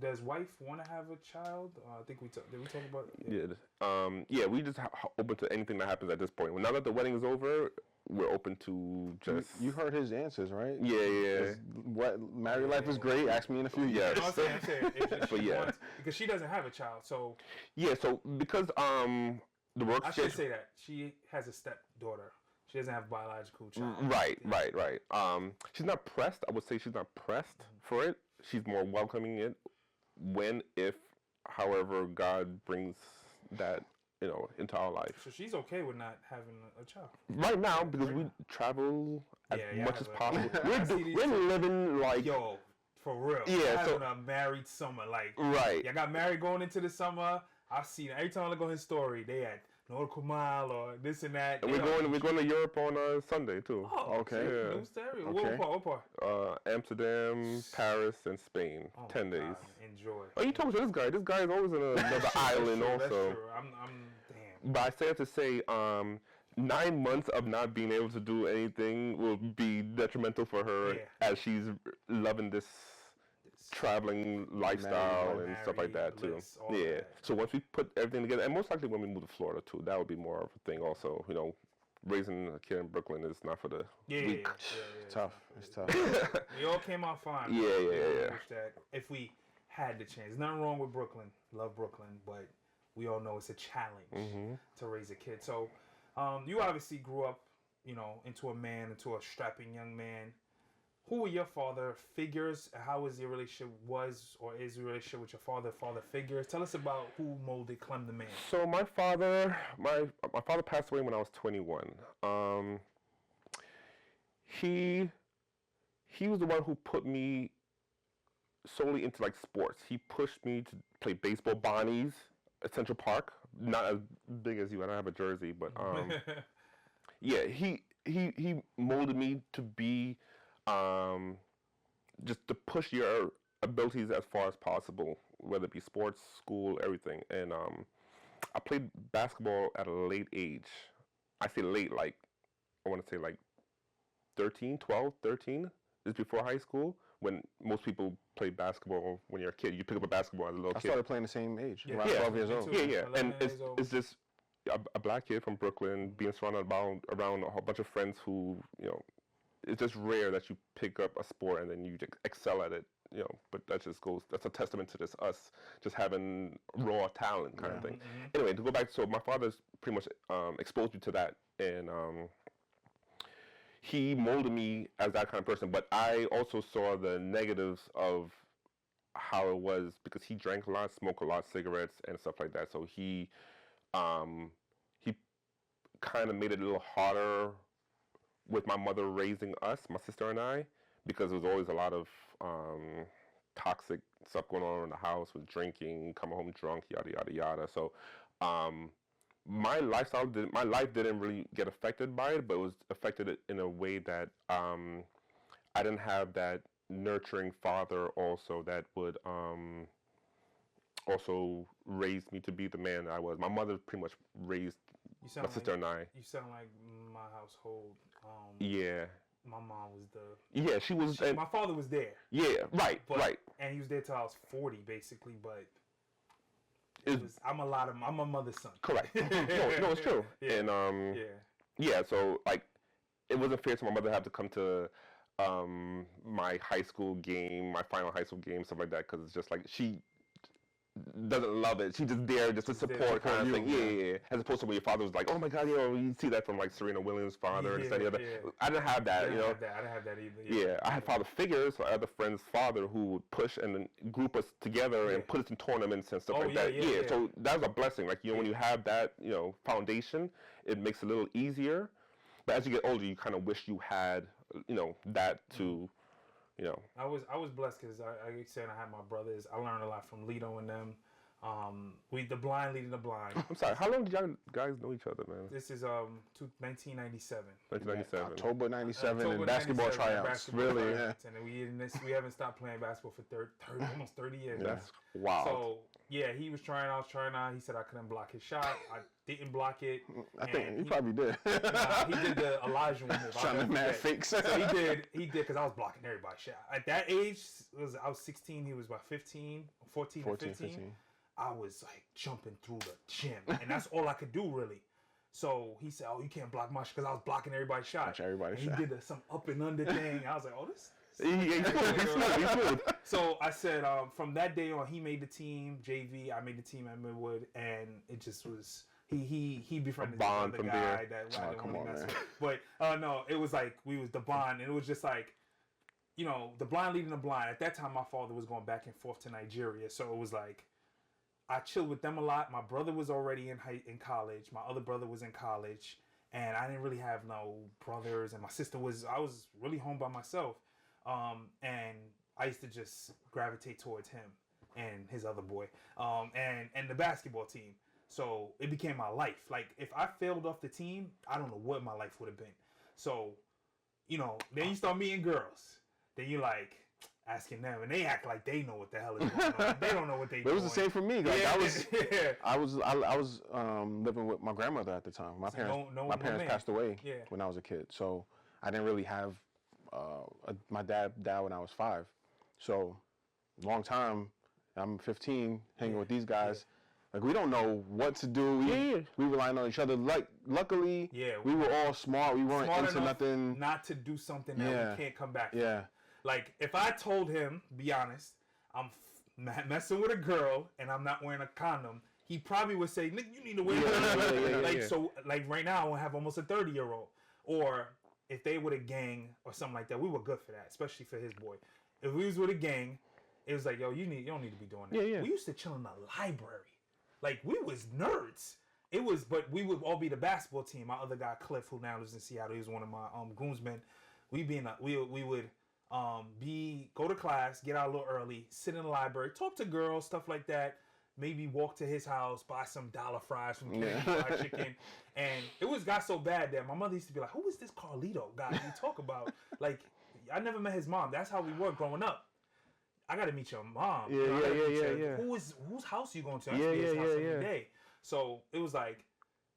S3: Does wife want to have a child? I think did we talk about it?
S4: Yeah. Yeah, we just open to anything that happens at this point. Well, now that the wedding is over, we're open to just.
S1: You heard his answers, right?
S4: Yeah.
S1: What married life is great. Ask me in a few years.
S3: I'm saying if she
S4: yeah.
S3: wants, because she doesn't have a child, so
S4: Yeah, so because the work
S3: I should
S4: schedule.
S3: say that she has a stepdaughter. She doesn't have a biological child.
S4: Right. She's not pressed. I would say she's not pressed for it. She's more welcoming it when, if, however, God brings that, into our life.
S3: So she's okay with not having a child.
S4: Right now, because we travel as much as possible. We're living like.
S3: Yo, for real.
S4: Yeah,
S3: having a married summer. Like,
S4: right.
S3: y'all got married going into the summer. I've seen every time I look on his story, they had nautical mile or this and that.
S4: And we're going to Europe on Sunday too.
S3: Oh,
S1: okay.
S3: Yeah. New stereo. What part?
S4: Amsterdam, Paris, and Spain. 10 days.
S3: God, enjoy.
S4: Oh, you talking to this guy? This guy is always in another island
S3: true,
S4: also.
S3: That's true. I'm damn.
S4: But I say it to say, 9 months of not being able to do anything will be detrimental for her as she's loving this traveling lifestyle and stuff like that too. Yeah. So once we put everything together, and most likely when we move to Florida too, that would be more of a thing also. Raising a kid in Brooklyn is not for the weak.
S1: It's tough. It's tough.
S3: We all came out fine.
S4: Yeah.
S3: Wish that if we had the chance. Nothing wrong with Brooklyn. Love Brooklyn, but we all know it's a challenge to raise a kid. So, you obviously grew up, into a strapping young man. Who were your father figures? How was your relationship or is your relationship with your father figures? Tell us about who molded Clem the man.
S4: So my father passed away when I was 21. He was the one who put me solely into like sports. He pushed me to play baseball bonnies at Central Park. Not as big as you. I don't have a jersey, but yeah, he molded me to be just to push your abilities as far as possible, whether it be sports, school, everything. And I played basketball at a late age. I say late, like I want to say like 13, just before high school, when most people play basketball when you're a kid. You pick up a basketball as a little kid.
S1: I started playing the same age, around
S4: Yeah.
S1: 12 years old.
S4: Yeah. And it's just a black kid from Brooklyn being surrounded around a whole bunch of friends who, it's just rare that you pick up a sport and then you excel at it, but that's a testament to us just having raw talent kind of thing. Anyway, to go back, so my father's pretty much exposed me to that, and he molded me as that kind of person, but I also saw the negatives of how it was because he drank a lot, smoked a lot of cigarettes and stuff like that, so he kind of made it a little harder with my mother raising us, my sister and I, because there was always a lot of toxic stuff going on in the house with drinking, coming home drunk, yada yada yada. So my life didn't really get affected by it, but it was affected in a way that I didn't have that nurturing father also that would also raise me to be the man I was. My mother pretty much raised my sister and I.
S3: You sound like my household.
S4: Yeah.
S3: My mom was
S4: Yeah, she was.
S3: My father was there.
S4: Yeah, right.
S3: And he was there till I was 40, basically. But I'm a mother's son.
S4: Correct. No, it's true.
S3: Yeah.
S4: And yeah. So like, it wasn't fair to my mother to have to come to my high school game, my final high school game, stuff like that, because it's just like she doesn't love it. She just there just to support kind of thing. Yeah. As opposed to when your father was like, oh my God, you see that from like Serena Williams' father and this and the other. I didn't have that,
S3: I didn't have that either.
S4: Yeah, I had father figures, so I had a friend's father who would push and then group us together and put us in tournaments and stuff like that. Yeah, so that was a blessing. Like, when you have that, foundation, it makes it a little easier. But as you get older, you kind of wish you had, that to...
S3: I was blessed because I said I had my brothers. I learned a lot from Lito and them. The blind leading the blind.
S4: I'm sorry. How long did y'all guys know each other, man?
S3: This is 1997.
S4: 1997.
S1: October 97 and basketball tryouts. Really? Yeah.
S3: And we haven't stopped playing basketball for almost 30 years.
S4: Yeah. That's wild.
S3: So yeah, he was trying. I was trying out. He said I couldn't block his shot. I didn't block it.
S1: I think he probably did.
S3: He did the Elijah move.
S1: Trying to mad fakes.
S3: So he did because I was blocking everybody's shot. At that age, I was 16. He was about 15, 14 or 15. I was like jumping through the gym, and that's all I could do really. So he said, "Oh, you can't block my shot," because I was blocking everybody's shot.
S1: Watch everybody's
S3: and
S1: shot.
S3: He did some up and under thing. I was like, "Oh, this."
S4: He's smooth.
S3: So I said, from that day on, he made the team JV. I made the team at Midwood, and it just was he befriended the
S4: bond
S3: other
S4: from
S3: guy
S4: there.
S3: that
S1: Come on, man.
S3: But no, it was like we was the bond, and it was just like, you know, the blind leading the blind. At that time, my father was going back and forth to Nigeria, so it was like I chilled with them a lot. My brother was already in college. My other brother was in college, and I didn't really have no brothers. And my sister I was really home by myself. And I used to just gravitate towards him and his other boy, and the basketball team. So it became my life. Like if I failed off the team, I don't know what my life would have been. So, you know, then you start meeting girls. Then you like asking them, and they act like they know what the hell is going on. They don't know what they.
S1: But it was the same for me. Like
S3: Yeah.
S1: I was living with my grandmother at the time. My parents passed away when I was a kid, so I didn't really have my dad died when I was 5. So long time. I'm 15, hanging with these guys. Like we don't know what to do. We relying on each other. Like luckily, we were all smart. We weren't into nothing.
S3: Not to do something that we can't come back from.
S1: Yeah.
S3: Like if I told him, be honest, I'm messing with a girl and I'm not wearing a condom, he probably would say, "Nick, you need to wear a condom." So like right now, I will have almost a 30-year-old. Or if they with a gang or something like that, we were good for that, especially for his boy. If we was with a gang, it was like, yo, you don't need to be doing that. We used to chill in the library. Like we was nerds. But we would all be the basketball team. My other guy, Cliff, who now lives in Seattle, he was one of my groomsmen. We would go to class, get out a little early, sit in the library, talk to girls, stuff like that. Maybe walk to his house, buy some dollar fries from Kenny Fried Chicken. And it got so bad that my mother used to be like, "Who is this Carlito guy you talk about?" Like, I never met his mom. That's how we were growing up. I got to meet your mom.
S1: Yeah.
S3: Whose house you going to? I used to be at his house every day. So it was like,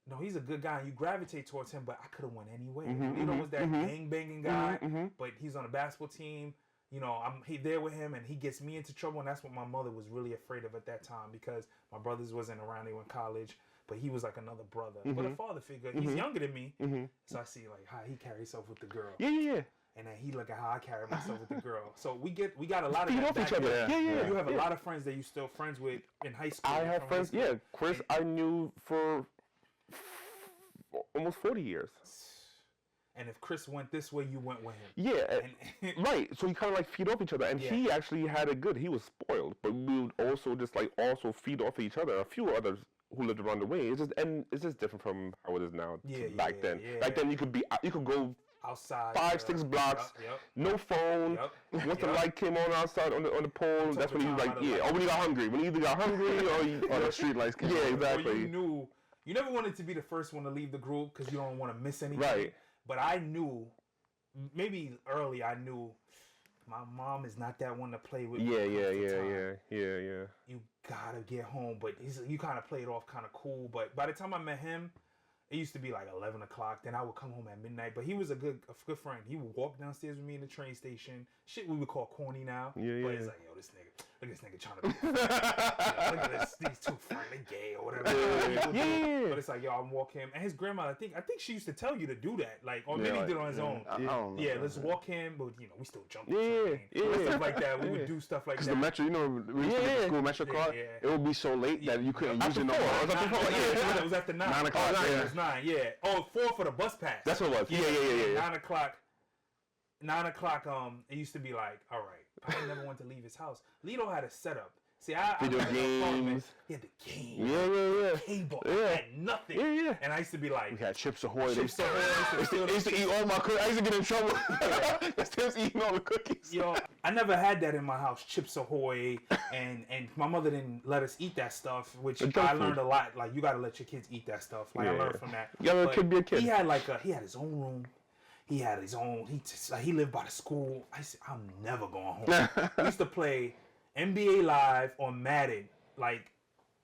S3: no, he's a good guy. And you gravitate towards him, but I could have went anyway. Carlito was that gang-banging guy, but he's on a basketball team. You know, I'm there with him, and he gets me into trouble, and that's what my mother was really afraid of at that time because my brothers wasn't around. They were in college, but he was like another brother, but a father figure. He's younger than me, so I see like how he carries himself with the girl.
S1: Yeah.
S3: And then he look at how I carry myself with the girl. So we got a lot of
S1: feed
S3: that
S1: off
S3: back
S1: each other.
S3: then. You have a lot of friends that you still friends with in high school.
S4: I have friends. Yeah, Chris, I knew for almost 40 years.
S3: And if Chris went this way, you went with him.
S4: Yeah, right. So you kind of like feed off each other, and he actually had it good. He was spoiled, but we would also just like also feed off each other. A few others who lived around the way. It's just different from how it is now. Back then, back then you could go
S3: outside
S4: 5-6 blocks, no phone. Once the light came on outside on the pole, that's when you like or when you got hungry. When you either got hungry or
S1: the street lights came on.
S4: Yeah, exactly.
S3: Or you knew you never wanted to be the first one to leave the group because you don't want to miss anything.
S4: Right.
S3: But I knew, maybe early, I knew my mom is not that one to play with.
S4: Yeah.
S3: You gotta get home, but you kind of play it off kind of cool. But by the time I met him, it used to be like 11 o'clock. Then I would come home at midnight. But he was a good friend. He would walk downstairs with me in the train station. Shit we would call corny now. But it's like, yo, look at this nigga trying to be look at these two friends, they gay or whatever. But it's like, yo, I'm walking him. And his grandma, I think she used to tell you to do that. Like, or maybe he did it on his own. Let's walk him. But, you know, we still jump. Stuff like that. We would do stuff like that.
S1: Because the metro, you know, we used to get the school metro card. It would be so late that you couldn't use it no more.
S3: It was after 9.
S1: 9 o'clock.
S3: It was 9, yeah. Oh, 4 for the bus pass.
S4: That's what it was. Yeah.
S3: 9 o'clock. 9 o'clock. It used to be like, all right. I never wanted to leave his house. Lito had a setup. See,
S4: video games.
S3: He had the game.
S4: Yeah.
S3: Cable. I had nothing.
S4: Yeah.
S3: And I used to be like,
S1: we had Chips Ahoy.
S3: I used
S1: to eat all my cookies. I used to get in trouble. I still was eating all the cookies.
S3: Yo, I never had that in my house. Chips Ahoy, and my mother didn't let us eat that stuff, which I learned a lot. Like, you gotta let your kids eat that stuff. Like, I learned from that.
S4: You gotta let a kid be a kid.
S3: He had his own room. He had his own. He lived by the school. I said, I'm never going home. We used to play NBA Live on Madden. Like,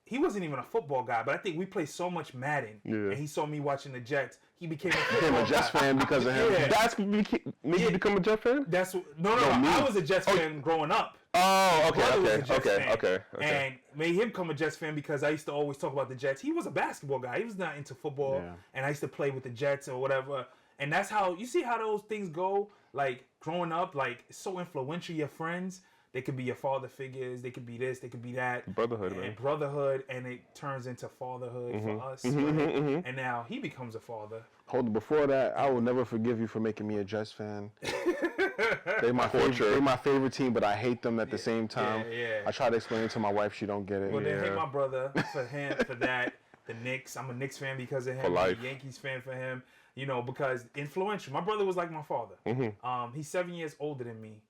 S3: he wasn't even a football guy, but I think we played so much Madden. And he saw me watching the Jets. He became a
S1: Jets fan because of him.
S4: That's made you become a Jets fan?
S3: No. I was a Jets fan growing up.
S4: Oh,
S3: His brother was a
S4: okay,
S3: Jets
S4: okay,
S3: fan,
S4: okay.
S3: and made him come a Jets fan because I used to always talk about the Jets. He was a basketball guy. He was not into football, and I used to play with the Jets or whatever. And that's how you see how those things go. Like growing up, like it's so influential. Your friends, they could be your father figures. They could be this. They could be that.
S4: Brotherhood,
S3: and
S4: man.
S3: Brotherhood, and it turns into fatherhood for us. Right? And now he becomes a father.
S1: Hold on, before that, I will never forgive you for making me a Jets fan. They're my favorite team, but I hate them at the same time.
S3: Yeah.
S1: I try to explain it to my wife, she don't get it.
S3: Well, then hate my brother for him for that. The Knicks, I'm a Knicks fan because of him.
S4: For life.
S3: I'm a Yankees fan for him. You know, because influential. My brother was like my father. He's 7 years older than me,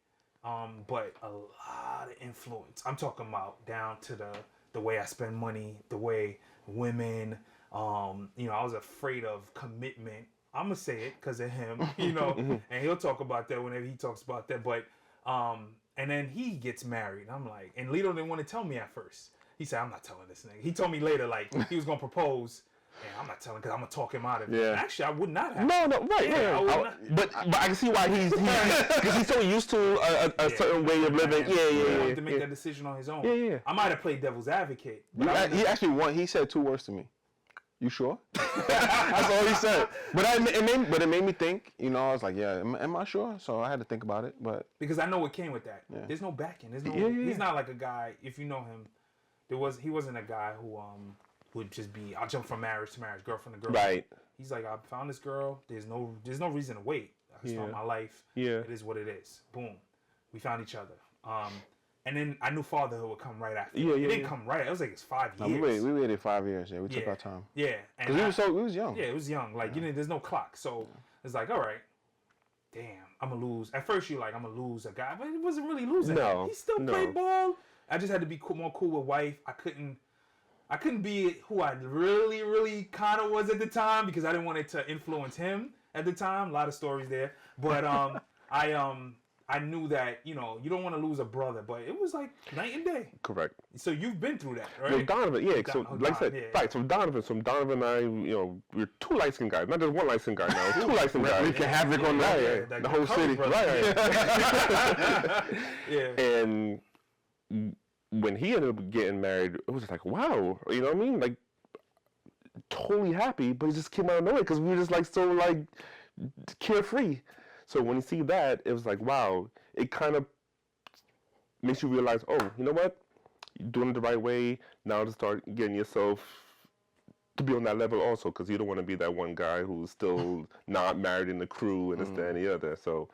S3: but a lot of influence. I'm talking about down to the way I spend money, the way women. You know, I was afraid of commitment. I'm gonna say it because of him. You know, and he'll talk about that whenever he talks about that. But and then he gets married. I'm like, and Lito didn't want to tell me at first. He said, "I'm not telling this nigga." He told me later, like he was gonna propose. Yeah, I'm not telling because I'm gonna talk him out of it.
S1: Yeah.
S3: Actually, I would not have.
S4: No, right. But I can see why because he's so used to a certain way of living.
S3: He wanted to make that decision on his own.
S4: Yeah.
S3: I might have played devil's advocate. But
S1: He said 2 words to me. You sure? That's all he said. But it made me think. You know, I was like, yeah, am I sure? So I had to think about it. But
S3: because I know what came with that.
S1: Yeah.
S3: There's no backing. There's no. He's not like a guy. If you know him, he wasn't a guy who would just be, I'll jump from marriage to marriage, girlfriend to girlfriend.
S4: Right.
S3: He's like, I found this girl. There's no reason to wait. I start my life.
S4: Yeah.
S3: It is what it is. Boom. We found each other. And then I knew fatherhood would come right after. It didn't come right. It was like it's 5 years.
S1: we waited 5 years. Yeah, we took our time.
S3: Yeah.
S1: Because we was young.
S3: Yeah, it was young. Like, you know, there's no clock. So it's like, all right, damn, I'm going to lose. At first you're like, I'm going to lose a guy. But it wasn't really losing.
S4: No.
S3: He still played ball. I just had to be more cool with wife. I couldn't be who I really, really kind of was at the time because I didn't want it to influence him at the time. A lot of stories there. But I knew that, you know, you don't want to lose a brother, but it was like night and day.
S4: Correct.
S3: So you've been through that, right?
S4: Well, Donovan, like I said, right. So Donovan and I, you know, we're 2 light-skinned guys, not just 1 light-skinned guy now. 2 light-skinned guys.
S1: We can have it on the whole city.
S3: Yeah.
S4: And when he ended up getting married, it was like, wow, you know what I mean? Like, totally happy, but it just came out of nowhere because we were just like so like carefree. So when you see that, it was like, wow, it kind of makes you realize, oh, you know what? You're doing it the right way. Now to start getting yourself to be on that level also, because you don't want to be that one guy who's still not married in the crew and this, that, and the other. So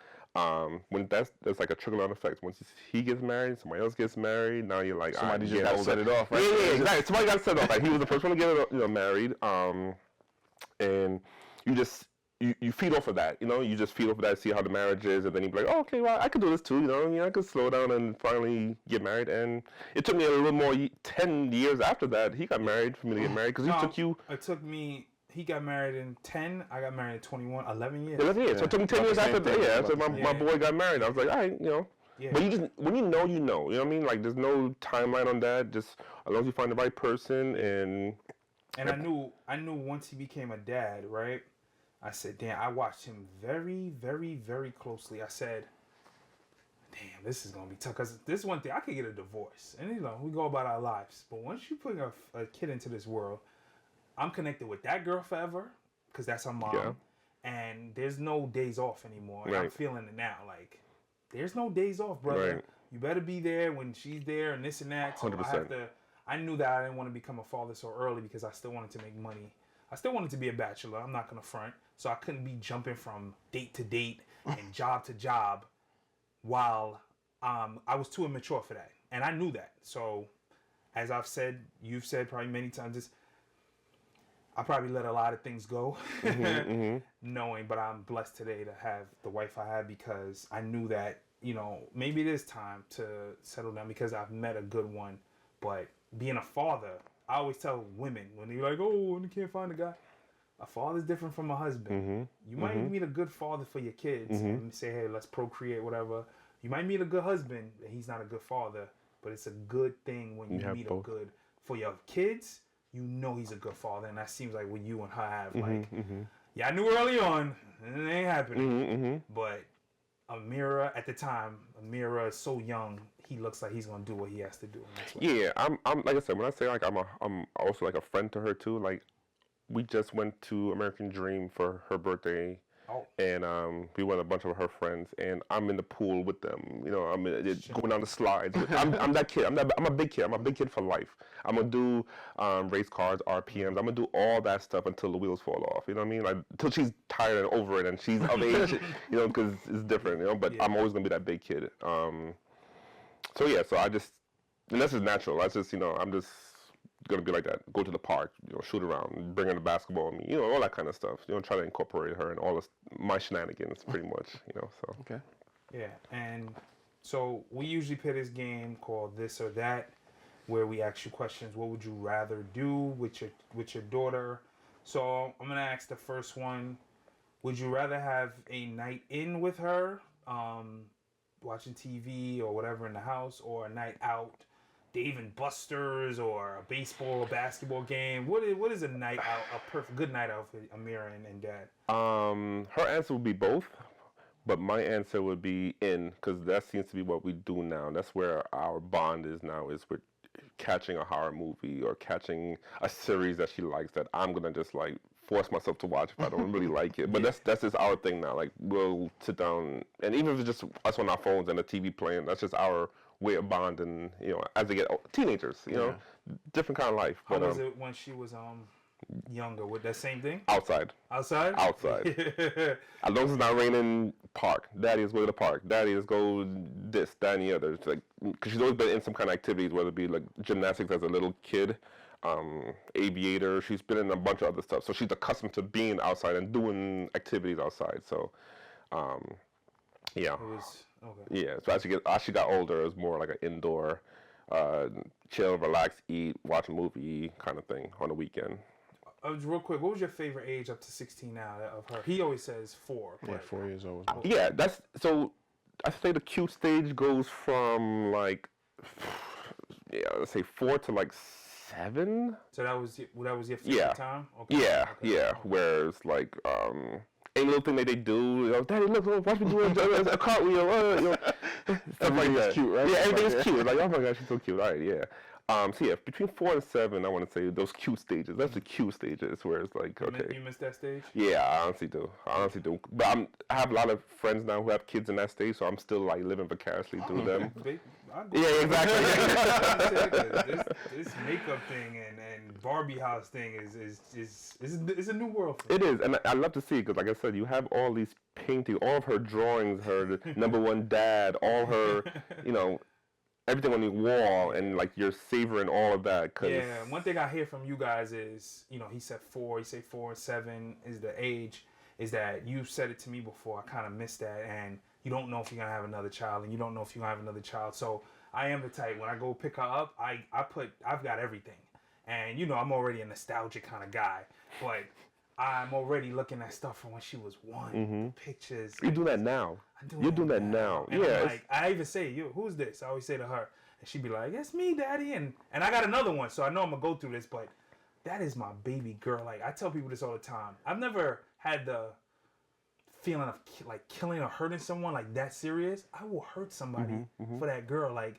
S4: when that's like a trickle-down effect. Once he gets married, somebody else gets married. Now you're like,
S1: somebody just got to set it off, right?
S4: Yeah, exactly. Somebody got to set it off. Like he was the first one to get married, and you feed off of that. You know, you just feed off of that, see how the marriage is, and then you be like, oh, okay, well, I could do this too. You know, I mean, I could slow down and finally get married. And it took me a little more 10 years after that. He got married for me to get married because he took you.
S3: It took me. He got married in 10. I got married in 21. 11 years.
S4: 11 years. Yeah. So it took me 10 years after that. Yeah, after my boy got married. I was like, all right, you know. Yeah. But you just, when you know, you know. You know what I mean? Like, there's no timeline on that. Just as long as you find the right person and.
S3: And I knew once he became a dad, right? I said, damn, I watched him very, very, very closely. I said, damn, this is going to be tough. Because this one thing, I could get a divorce. And, you know, we go about our lives. But once you put a kid into this world, I'm connected with that girl forever. Because that's her mom. Yeah. And there's no days off anymore. And I'm feeling it now. Like, there's no days off, brother. Right. You better be there when she's there and this and that. So
S4: 100%.
S3: I knew that I didn't want to become a father so early because I still wanted to make money. I still wanted to be a bachelor. I'm not going to front. So I couldn't be jumping from date to date and job to job while I was too immature for that. And I knew that. So as I've said, you've said probably many times, I probably let a lot of things go knowing, but I'm blessed today to have the wife I have because I knew that, you know, maybe it is time to settle down because I've met a good one. But being a father, I always tell women when they're like, oh, you can't find a guy. A father's different from a husband. You might meet a good father for your kids and say, hey, let's procreate, whatever. You might meet a good husband and he's not a good father, but it's a good thing when you meet a good, for your kids, you know he's a good father. And that seems like what you and her have. Yeah, I knew early on, it ain't happening. But Amira at the time, Amira is so young. He looks like he's gonna do what he has to do.
S4: Yeah, I'm like I said, when I say like I'm also like a friend to her too. Like we just went to American Dream for her birthday.
S3: Oh.
S4: And we went a bunch of her friends, and I'm in the pool with them. You know, I'm going down the slides. I'm that kid. I'm a big kid. I'm a big kid for life. I'm gonna do race cars, RPMs. I'm gonna do all that stuff until the wheels fall off. You know what I mean? Like until she's tired and over it, and she's of age. You know, because it's different. You know, but I'm always gonna be that big kid. So yeah, so I just, and this is natural. I just, you know, I'm just gonna be like that. Go to the park, you know, shoot around, bring her the basketball, you know, all that kind of stuff. You know, try to incorporate her in all of my shenanigans, pretty much. You know, so.
S1: Okay.
S3: Yeah, and so we usually play this game called This or That, where we ask you questions. What would you rather do with your daughter? So I'm gonna ask the first one. Would you rather have a night in with her, watching TV or whatever in the house, or a night out? Dave and Buster's or a baseball or basketball game? What is a night out, a perfect good night out for Amira and Dad?
S4: Her answer would be both, but my answer would be in, because that seems to be what we do now. That's where our bond is now, is we're catching a horror movie or catching a series that she likes that I'm gonna just like force myself to watch if I don't really like it. But that's just our thing now. Like we'll sit down, and even if it's just us on our phones and the TV playing, that's just our way of bonding, you know, as they get teenagers, you know, different kind of life.
S3: How was it when she was younger? With that same thing?
S4: Outside.
S3: Outside?
S4: Outside. As long as it's not raining, park. Daddy, let's go to the park. Daddy, let's go this, that, and the other. It's like, because she's always been in some kind of activities, whether it be like gymnastics as a little kid, aviator. She's been in a bunch of other stuff. So she's accustomed to being outside and doing activities outside. So, yeah.
S3: It was, okay.
S4: Yeah, so as she got older, it was more like an indoor, chill, relax, eat, watch a movie kind of thing on the weekend.
S3: Real quick, what was your favorite age up to 16 now of her? He always says 4.
S1: Yeah, 4 years old.
S4: Yeah, that's, so I say the cute stage goes from like, yeah, let's say 4 to like 7.
S3: So that was your favorite time?
S4: Okay. Yeah, okay. Yeah, where it's like, any little thing that they do, you know, Daddy, look, watch me do a cartwheel, you know, stuff like that.
S1: Cute, right?
S4: Yeah, everything's cute. Like, oh my gosh, she's so cute. All right, yeah. So yeah, between 4 and 7, I want to say those cute stages. That's the cute stages where it's like, okay.
S3: You missed that stage?
S4: Yeah, I honestly do. But I have a lot of friends now who have kids in that stage, so I'm still like living vicariously through them. Yeah, exactly.
S3: this makeup thing and Barbie house thing is a new world for me.
S4: It is, and I love to see it because, like I said, you have all these paintings, all of her drawings, her number one dad, all her, you know, everything on the wall, and like you're savoring all of that.
S3: Yeah, one thing I hear from you guys is, you know, he said 4, you say 4 and 7 is the age, is that you said it to me before, I kind of missed that, and you don't know if you're going to have another child, and you don't know if you're going to have another child, so I am the type, when I go pick her up, I've got everything, and you know, I'm already a nostalgic kind of guy, but I'm already looking at stuff from when she was 1, pictures.
S4: You do that now. You're doing that now.
S3: And
S4: yeah.
S3: Like, I even say, who's this? I always say to her, and she'd be like, "It's me, Daddy," and I got another one, so I know I'm gonna go through this, but that is my baby girl. Like, I tell people this all the time. I've never had the feeling of like killing or hurting someone like that serious. I will hurt somebody for that girl. Like,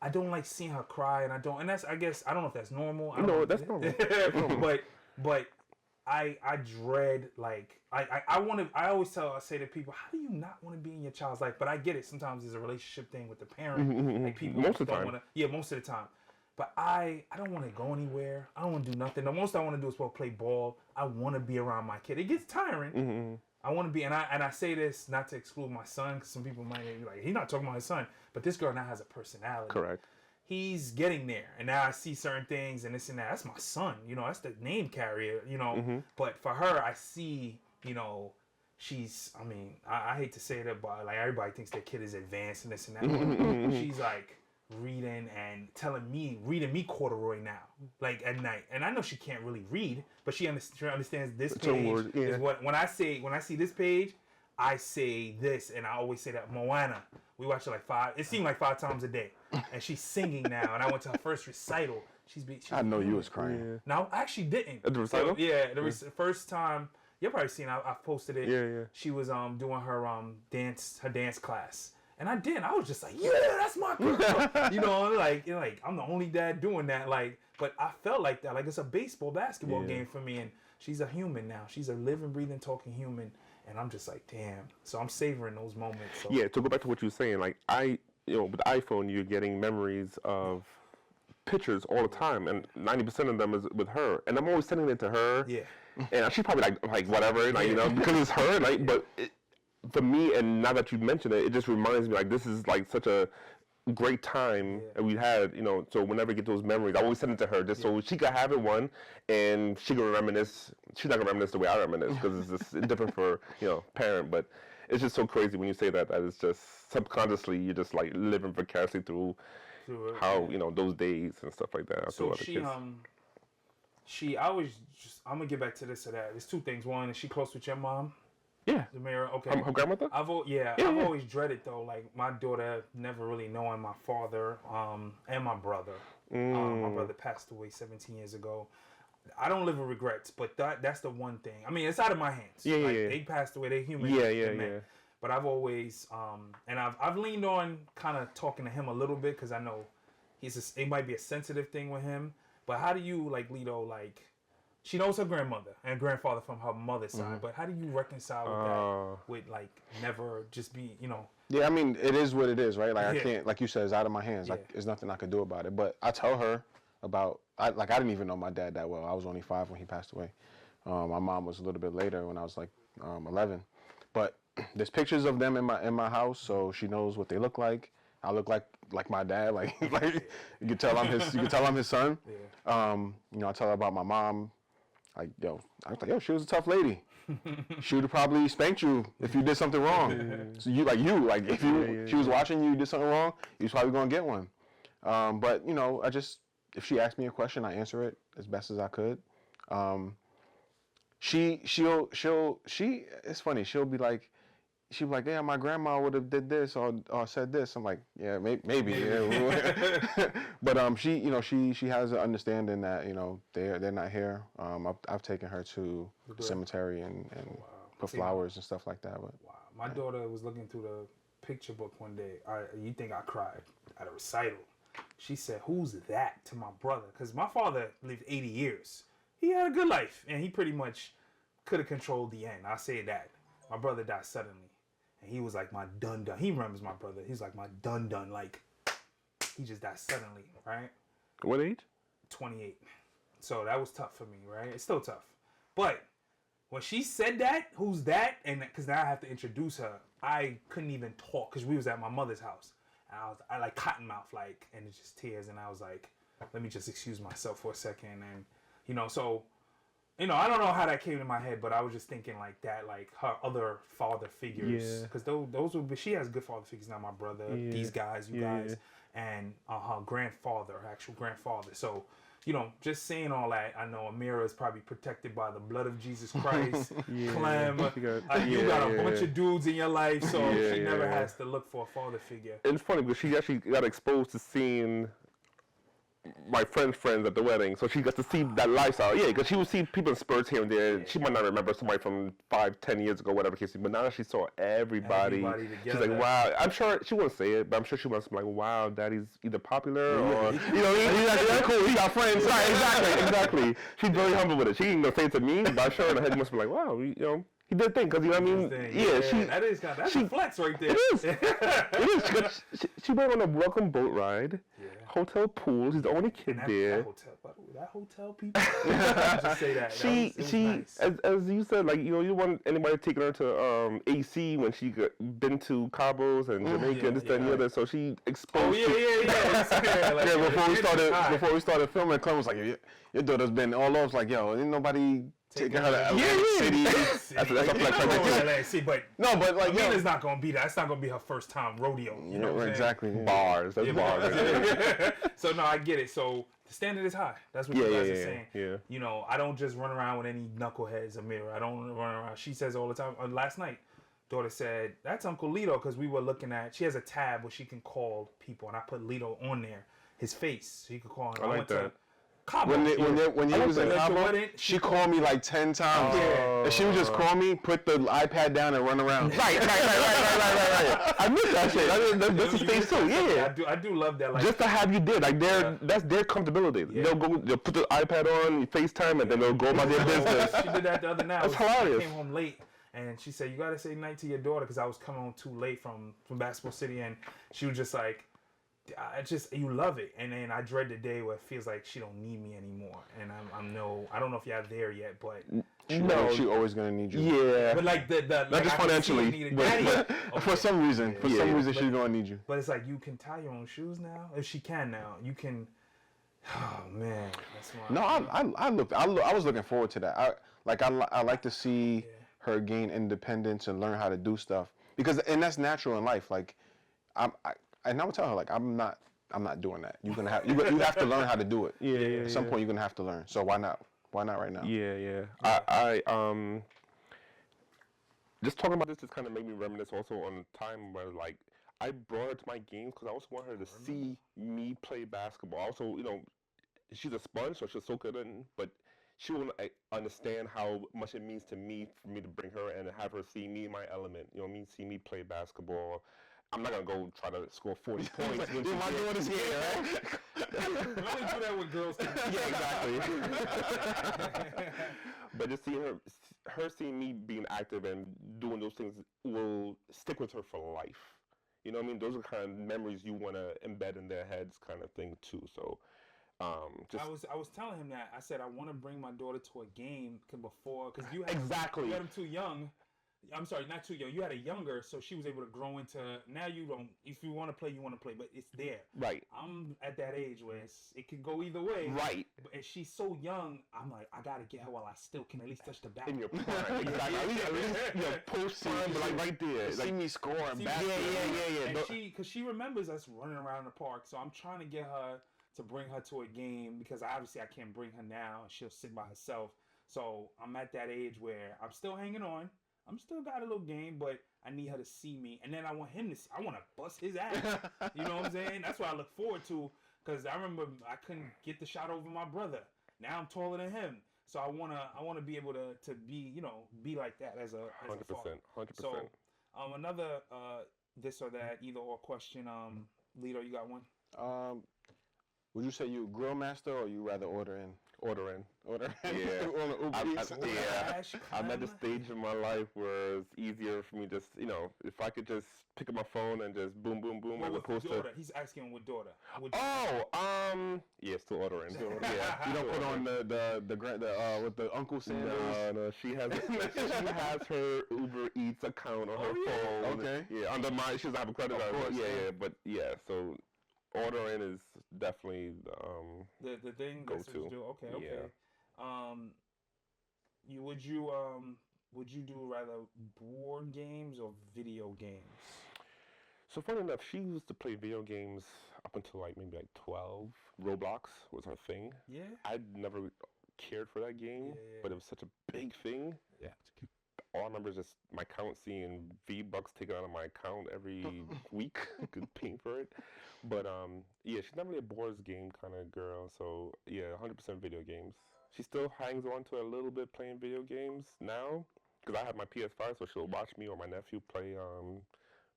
S3: I don't like seeing her cry, and that's, I guess, I don't know if that's normal.
S4: No, that's normal.
S3: but I dread, like, I always say to people, how do you not want to be in your child's life? But I get it. Sometimes there's a relationship thing with the parent. Like, people
S4: most of the time.
S3: Most of the time. But I don't want to go anywhere. I don't want to do nothing. The most I want to do is play ball. I want to be around my kid. It gets tiring. I want to be, and I say this not to exclude my son, because some people might be like, he's not talking about his son. But this girl now has a personality.
S4: Correct.
S3: He's getting there, and now I see certain things and this and that. That's my son, you know. That's the name carrier, you know. But for her, I see, you know, she's. I mean, I hate to say that, but like, everybody thinks their kid is advanced and this and that. She's like reading and reading me corduroy now, like at night. And I know she can't really read, but she understands this page is what when I see this page, I say this, and I always say that Moana. We watch it it seemed like 5 times a day. And she's singing now, and I went to her first recital. I
S1: know you was crying.
S3: No, I actually didn't.
S4: At the recital?
S3: The first time, You've probably seen. I posted it.
S4: Yeah.
S3: She was doing her dance class, and I was just like, yeah, that's my girl. like I'm the only dad doing that. Like, but I felt like that. Like it's a basketball game for me, and she's a human now. She's a living, breathing, talking human, and I'm just like, damn. So I'm savoring those moments. So.
S4: Yeah. To go back to what you were saying, like with the iPhone, you're getting memories of pictures all the time, and 90% of them is with her, and I'm always sending it to her.
S3: Yeah.
S4: And she's probably like whatever, like because it's her, like. But for me, and now that you mentioned it, it just reminds me like this is like such a great time that we had, So whenever I get those memories, I always send it to her just so she could have it and she can reminisce. She's not gonna reminisce the way I reminisce because it's just different for parent, but. It's just so crazy when you say that it's just subconsciously you're just like living vicariously through how those days and stuff like that.
S3: So I'm gonna get back to this or that. There's two things. One, is she close with your mom?
S4: Yeah.
S3: Amira, okay.
S4: Her grandmother?
S3: I've always dreaded though, like my daughter never really knowing my father and my brother. My brother passed away 17 years ago. I don't live with regrets, but that's the one thing. I mean, it's out of my hands. They passed away. They're human.
S4: Yeah.
S3: But I've always, and I've leaned on kind of talking to him a little bit because I know it might be a sensitive thing with him. But how do you, like, Lito, like, she knows her grandmother and grandfather from her mother's side, but how do you reconcile with that? With, like, never just be,
S1: Yeah, I mean, it is what it is, right? Like, I can't, like you said, it's out of my hands. Like, there's nothing I can do about it. But I tell her about, I didn't even know my dad that well. I was only 5 when he passed away. My mom was a little bit later when I was like 11. But there's pictures of them in my house, so she knows what they look like. I look like my dad. Like you can tell I'm his son. I tell her about my mom. Like I was like, she was a tough lady. She would have probably spanked you if you did something wrong. So if she was watching you did something wrong, you was probably gonna get one. But if she asked me a question, I answer it as best as I could. It's funny. She'll be like, yeah, my grandma would have did this or said this. I'm like, yeah, maybe. Yeah. But she has an understanding that they're not here. I've taken her to the cemetery and put flowers and stuff like that. But
S3: my daughter was looking through the picture book one day. You think I cried at a recital? She said, "Who's that?" to my brother, because my father lived 80 years. He had a good life, and he pretty much could have controlled the end. I say that. My brother died suddenly, and he was like my dun. He remembers my brother. He's like my dun. Like, he just died suddenly, right?
S4: What age?
S3: 28. So that was tough for me, right? It's still tough. But when she said that, who's that? And because now I have to introduce her, I couldn't even talk because we was at my mother's house. And I like cottonmouth, like, and it's just tears. And I was like, let me just excuse myself for a second. And, so, I don't know how that came to my head, but I was just thinking like that, like her other father figures. Because those would be, she has good father figures now, my brother, these guys, you guys, and her grandfather, her actual grandfather. So, just saying all that, I know Amira is probably protected by the blood of Jesus Christ. Clem, you got a bunch of dudes in your life, so she never has to look for a father figure.
S4: And it's funny because she actually got exposed to seeing my friends at the wedding, so she got to see that lifestyle. Yeah, because she would see people in spurts here and there. She might not remember somebody from 5-10 years ago, whatever case. But now that she saw everybody she's like, wow. I'm sure she won't say it, but I'm sure she wants to be like, wow, daddy's either popular or he's like, cool. He got friends. Right? Exactly. She's very humble with it. She ain't gonna say it to me, but I'm sure in her head she must be like, wow, he did think, because I mean,
S3: that's a flex right there.
S4: It is. It is. She went on a welcome boat ride. Hotel pool. She's the only kid there.
S3: That hotel people. Just say that.
S4: She
S3: nice.
S4: as you said, like you want anybody taking her to AC when she been to Cabos and Jamaica and this that and the other. So she exposed.
S1: Before we started filming, Clem was like, your daughter's been all over. Like, ain't nobody taking her to LA City.
S4: That's a flex right there.
S3: See, but
S1: like
S3: Amina's not gonna be that. That's not gonna be her first time rodeo. You know what
S1: exactly.
S4: Bars. That's bars.
S3: So no, I get it. So the standard is high. That's what you guys are saying.
S4: Yeah.
S3: I don't just run around with any knuckleheads, Amira. I don't run around. She says all the time. Last night, daughter said, "That's Uncle Lito," because we were looking at. She has a tab where she can call people, and I put Lito on there, his face, so you could call him.
S4: I like that.
S3: Cabo.
S1: When he was in Cabo, she called me like 10 times. And she would just call me, put the iPad down, and run around.
S4: Right. I miss that shit. That's the stage too. Yeah.
S3: I do love that. Like,
S4: just to have you there, like that's their comfortability. Yeah. They'll put the iPad on, FaceTime, and then they'll go about their business.
S3: She did that the other night.
S4: That's hilarious.
S3: I came home late. And she said, you got to say night to your daughter, because I was coming home too late from Basketball City. And she was just like, you love it. And then I dread the day where it feels like she don't need me anymore. And I don't know if y'all there yet, but.
S1: She always going to need you.
S4: Yeah.
S3: But like
S4: not just financially.
S1: But for some reason. For some reason, she's going to need you.
S3: But it's like, you can tie your own shoes now. If she can now, you can. Oh, man. That's
S1: no, I was looking forward to that. I like to see her gain independence and learn how to do stuff, and that's natural in life. Like, I would tell her, like, I'm not doing that. You have to learn how to do it.
S4: Yeah.
S1: At some point, you're gonna have to learn. So why not? Why not right now?
S4: Yeah. I just talking about this just kind of made me reminisce also on a time where, like, I brought her to my games because I also want her to see me play basketball. Also, she's a sponge, so she'll soak it in, but she won't understand how much it means to me for me to bring her and have her see me in my element. You know what I mean? See me play basketball. I'm not gonna go try to score 40 points.
S1: My daughter's here, right?
S3: We only do that with girls.
S4: Yeah, exactly. But just seeing her seeing me being active and doing those things will stick with her for life. You know what I mean? Those are kind of memories you want to embed in their heads, kind of thing too. So.
S3: I was telling him that. I said I want to bring my daughter to a game because you had them too young. I'm sorry, not too young. You had a younger, so she was able to grow into. Now you don't. If you want to play, you want to play, but it's there.
S4: Right.
S3: I'm at that age where it can go either way.
S4: Right.
S3: But if she's so young, I'm like, I gotta get her while I still can at least touch the back.
S4: In your prime. Exactly. At least post prime, but like right there.
S1: See me scoring back.
S4: Yeah.
S3: And because she remembers us running around the park, so I'm trying to get her to bring her to a game, because obviously I can't bring her now. She'll sit by herself. So I'm at that age where I'm still hanging on. I'm still got a little game, but I need her to see me. And then I want him to see. I want to bust his ass. You know what I'm saying? That's what I look forward to, because I remember I couldn't get the shot over my brother. Now I'm taller than him. So I wanna be able to be, be like that as a
S4: 100%.
S3: So another this or that either or question. Lito, you got one?
S1: Would you say you grill master, or you rather order in?
S4: Order in.
S1: Yeah.
S4: I'm at the stage in my life where it's easier for me just, if I could just pick up my phone and just boom, boom, boom, as opposed to.
S3: He's asking with daughter.
S4: Yeah, still ordering.
S1: Yeah. You don't put on the what the uncle said.
S4: No, she has her Uber Eats account on her phone.
S1: Okay.
S4: Yeah, she doesn't have a credit card. Yeah, so ordering is definitely
S3: the thing
S4: go
S3: that
S4: to.
S3: Do. Okay.
S4: Yeah.
S3: Would you do rather board games or video games?
S4: So funny enough, she used to play video games up until maybe 12. Roblox was her thing.
S3: Yeah.
S4: I'd never cared for that game, but it was such a big thing.
S3: Yeah.
S4: All I remember is just my account seeing V-Bucks taken out of my account every week. Good paying for it. But she's not really a board game kind of girl. So 100% video games. She still hangs on to a little bit playing video games now, because I have my PS5, so she'll watch me or my nephew play.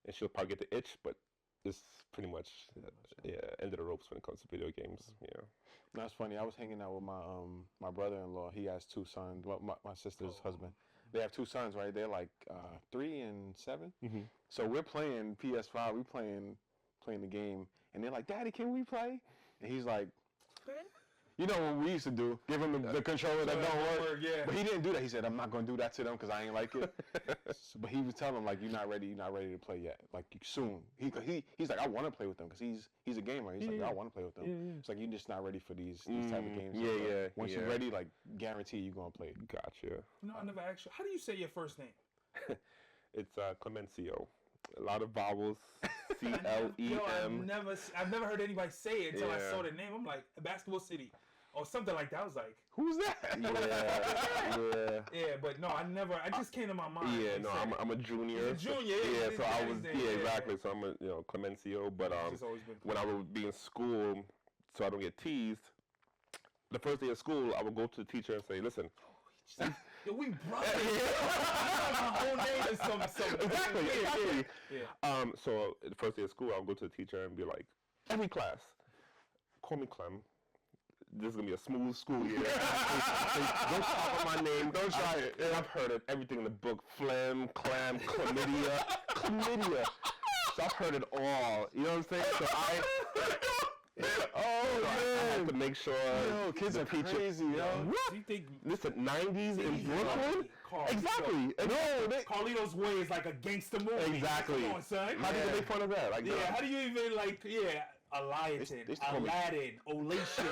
S4: And she'll probably get the itch, but it's pretty much end of the ropes when it comes to video games. Yeah.
S1: That's funny. I was hanging out with my brother-in-law. He has two sons. Well, my sister's husband. They have two sons, right? They're like 3 and 7.
S4: Mm-hmm.
S1: So we're playing PS5. We're playing the game, and they're like, "Daddy, can we play?" And he's like, "You know what we used to do? Give him the controller that don't work."
S3: Yeah.
S1: But he didn't do that. He said, "I'm not gonna do that to them because I ain't like it." But he was telling them, like, "You're not ready to play yet. Like, soon." He's like, "I want to play with them because he's a gamer." He's like, "I want to play with them."
S4: Yeah.
S1: It's like, you're just not ready for these type of games.
S4: Yeah.
S1: Once you're ready, like, guarantee you're gonna play it.
S4: Gotcha.
S3: I never asked you. How do you say your first name?
S4: It's Clemencio. A lot of vowels. Clem.
S3: I've never heard anybody say it until I saw the name. I'm like, Basketball City or something like that. I was like,
S1: who's that?
S3: Yeah, but no, I just came to my mind.
S4: Yeah, no, I'm a junior.
S3: He's a junior,
S4: so I was exactly. So I'm a Clemencio, but when I would be in school, so I don't get teased, the first day of school, I would go to the teacher and say, listen.
S3: Yo, we brothers. My whole name is some
S4: Exactly.
S3: Yeah.
S4: So the first day of school, I would go to the teacher and be like, every class, call me Clem. This is gonna be a smooth school year. Don't talk about my name. Don't try it. And I've heard of everything in the book: phlegm, clam, chlamydia. So I've heard it all. You know what I'm saying? So I have to make sure.
S1: Yo, kids are crazy, yo.
S4: What?
S3: Do you think?
S4: Listen, 90s in Brooklyn. Exactly.
S3: Carlito's Way is like a gangster movie.
S4: Exactly.
S3: Come on, son.
S4: How do you make fun of that? Like,
S3: how do you even Aladdin, Olation.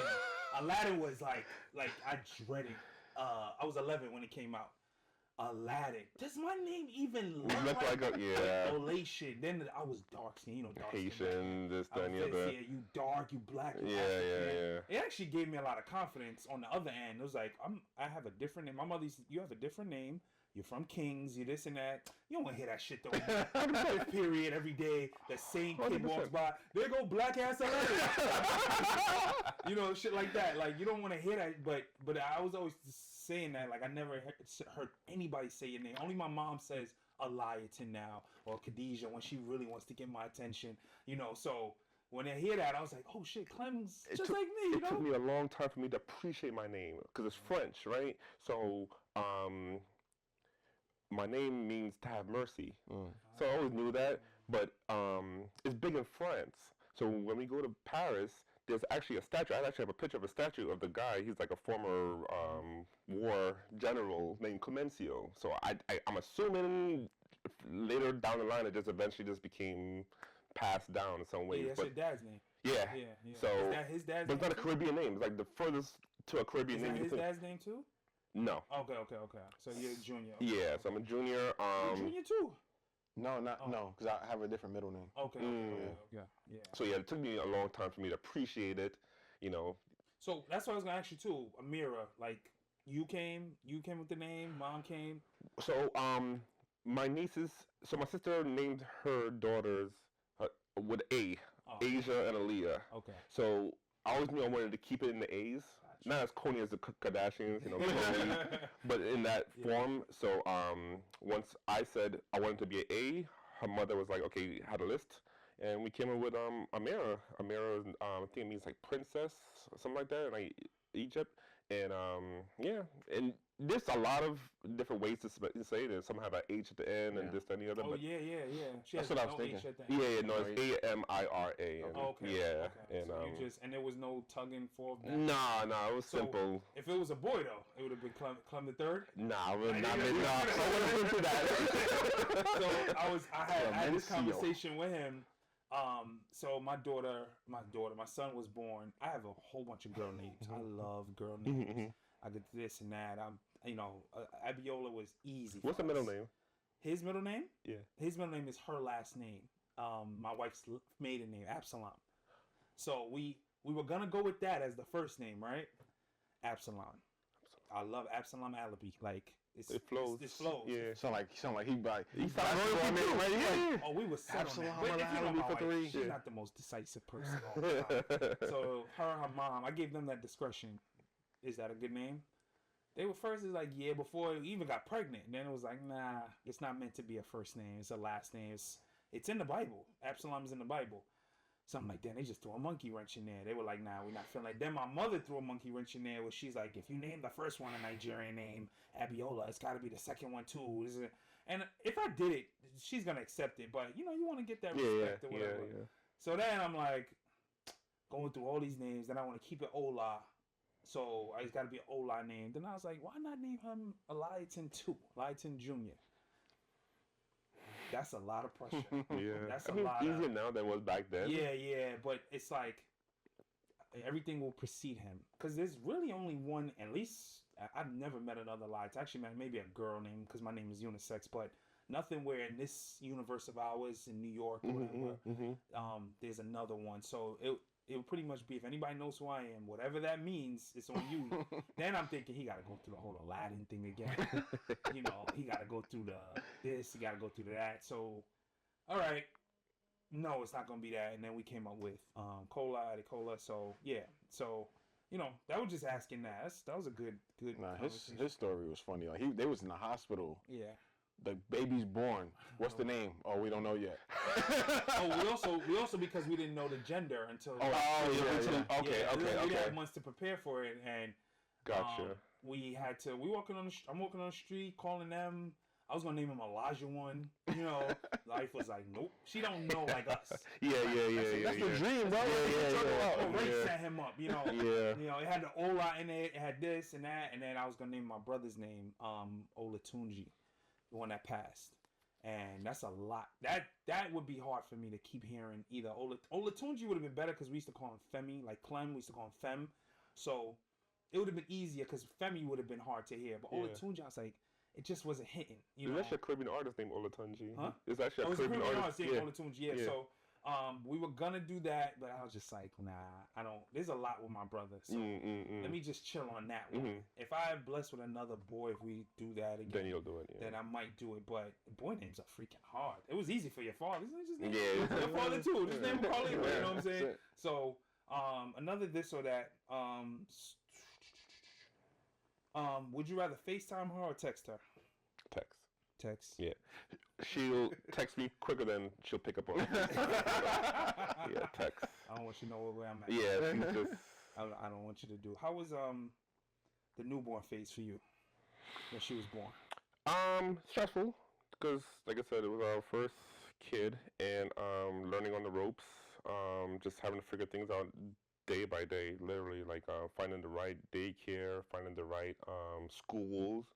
S3: Aladdin was like I dreaded. I was 11 when it came out. Aladdin. Does my name even look like Olation? Then I was dark skin, dark
S4: Haitian, this, that, and the other.
S3: Yeah, you dark, you black. You
S4: yeah.
S3: It actually gave me a lot of confidence. On the other end, it was like I have a different name. My mother used to, you have a different name. You're from Kings. You this and that. You don't want to hear that shit though. Fifth period every day. The same kid 100%. Walks by. There go black ass Aladdin. Shit like that. Like you don't want to hear that. But I was always saying that. Like I never heard anybody say your name. Only my mom says Eliatin now or Khadijah when she really wants to get my attention. So. When I hear that, I was like, "Oh shit, Clem's just like me."
S4: It took me a long time for me to appreciate my name because it's French, right? So, my name means to have mercy. So I always knew that, but it's big in France. So when we go to Paris, there's actually a statue. I actually have a picture of a statue of the guy. He's like a former war general named Clemencio. So I'm assuming later down the line, it just eventually just became passed down in some ways.
S3: Yeah, that's your dad's name.
S4: Yeah. So
S3: is that his dad's
S4: but
S3: name?
S4: But it's not a Caribbean name. It's like the furthest to a Caribbean name.
S3: Is that his dad's name too?
S4: No.
S3: Okay. So you're a junior. Okay.
S4: Yeah, so I'm a junior.
S3: You're a junior too?
S1: No, because I have a different middle name.
S3: Okay. Yeah.
S4: So yeah, it took me a long time for me to appreciate it,
S3: So that's what I was gonna ask you too, Amira. Like you came with the name, mom came.
S4: So my nieces. So my sister named her daughters with A, Asia and Aaliyah.
S3: Okay.
S4: So I always knew I wanted to keep it in the A's. Not as corny as the Kardashians, but in that form. So once I said I wanted to be an A, her mother was like, okay, had a list, and we came in with Amira. Amira, I think it means like princess, or something like that, in like Egypt. And and there's a lot of different ways to say it. Some have an H at the end and this, that, and the other.
S3: Oh,
S4: but
S3: yeah.
S1: That's what I was thinking.
S4: No, it's AMIRA.
S3: Okay.
S4: Yeah,
S3: and so and there was no tugging for that.
S4: Nah, it was simple.
S3: If it was a boy though, it would have been Clem the Third.
S4: Nah, I wouldn't into that.
S3: So I had this conversation with him. So my son was born. I have a whole bunch of girl names. I love girl names. I did this and that. Abiola was easy.
S4: What's the middle name?
S3: His middle name?
S4: Yeah.
S3: His middle name is her last name. My wife's maiden name, Absalom. So we were gonna go with that as the first name, right? Absalom. I love Absalom Alabi. Like
S4: it flows.
S3: It flows.
S1: Yeah. Sound like he like.
S3: Oh, we were set on that. But if you know my wife, she's not the most decisive person all the time. So her mom, I gave them that discretion. Is that a good name? They were first like, yeah, before we even got pregnant. And then it was like, nah, it's not meant to be a first name. It's a last name. It's in the Bible. Absalom's in the Bible. Something like that. They just threw a monkey wrench in there. They were like, nah, we're not feeling like. Then my mother threw a monkey wrench in there where she's like, if you name the first one a Nigerian name, Abiola, it's got to be the second one too. And if I did it, she's going to accept it. But, you want to get that respect or whatever.
S4: Yeah.
S3: So then I'm like, going through all these names. Then I want to keep it Ola. So it's got to be an Ola name. Then I was like, why not name him Eliatin 2, Eliatin Jr.? That's a lot of pressure. That's a lot.
S4: Easier now than it was back then.
S3: Yeah, but it's like everything will precede him because there's really only one. At least I've never met another Eliatin. Actually, met maybe a girl name because my name is unisex, but nothing where in this universe of ours in New York or whatever. There's another one. So it would pretty much be if anybody knows who I am, whatever that means, it's on you. Then I'm thinking he got to go through the whole Aladdin thing again. He got to go through this, he got to go through that. So, all right, no, it's not gonna be that. And then we came up with Cola. So yeah, so that was just asking that. That was a good.
S1: Nah, his story was funny. Like they was in the hospital.
S3: Yeah.
S1: The baby's born. What's the name? Oh, we don't know yet.
S3: we also because we didn't know the gender until.
S1: Yeah. Okay.
S3: We had months to prepare for it, and
S4: gotcha.
S3: I'm walking on the street, calling them. I was gonna name him Elijah one. Life was like, nope. She don't know like us.
S1: Yeah. That's the dream, bro.
S3: Yeah. Ray set him up. It had the Ola in it. It had this and that, and then I was gonna name my brother's name, Olatunji, the one that passed. And that's a lot. That would be hard for me to keep hearing either. Olatunji would have been better because we used to call him Femi, like Clem. We used to call him Fem. So it would have been easier because Femi would have been hard to hear. But Olatunji, I was like, it just wasn't hitting.
S4: Is actually a Caribbean artist named Olatunji.
S3: Huh?
S4: It's actually a Caribbean artist
S3: named Olatunji. Yeah. So we were gonna do that, but I was just like, nah, I don't. There's a lot with my brother, so let me just chill on that one. If I'm blessed with another boy, if we do that again,
S4: then you'll do it. Yeah.
S3: Then I might do it. But boy names are freaking hard. It was easy for your father. Just name your father too. Just name him Carlito. You know what I'm saying? So another this or that. Would you rather FaceTime her or text her? Text.
S4: Yeah. She'll text me quicker than she'll pick up on it. Yeah, text.
S3: I don't want you to know where I'm at.
S4: Yeah, she's just...
S3: I don't want you to do. How was the newborn phase for you when she was born?
S4: Stressful because, like I said, it was our first kid and learning on the ropes. Just having to figure things out day by day, literally, like finding the right daycare, finding the right schools.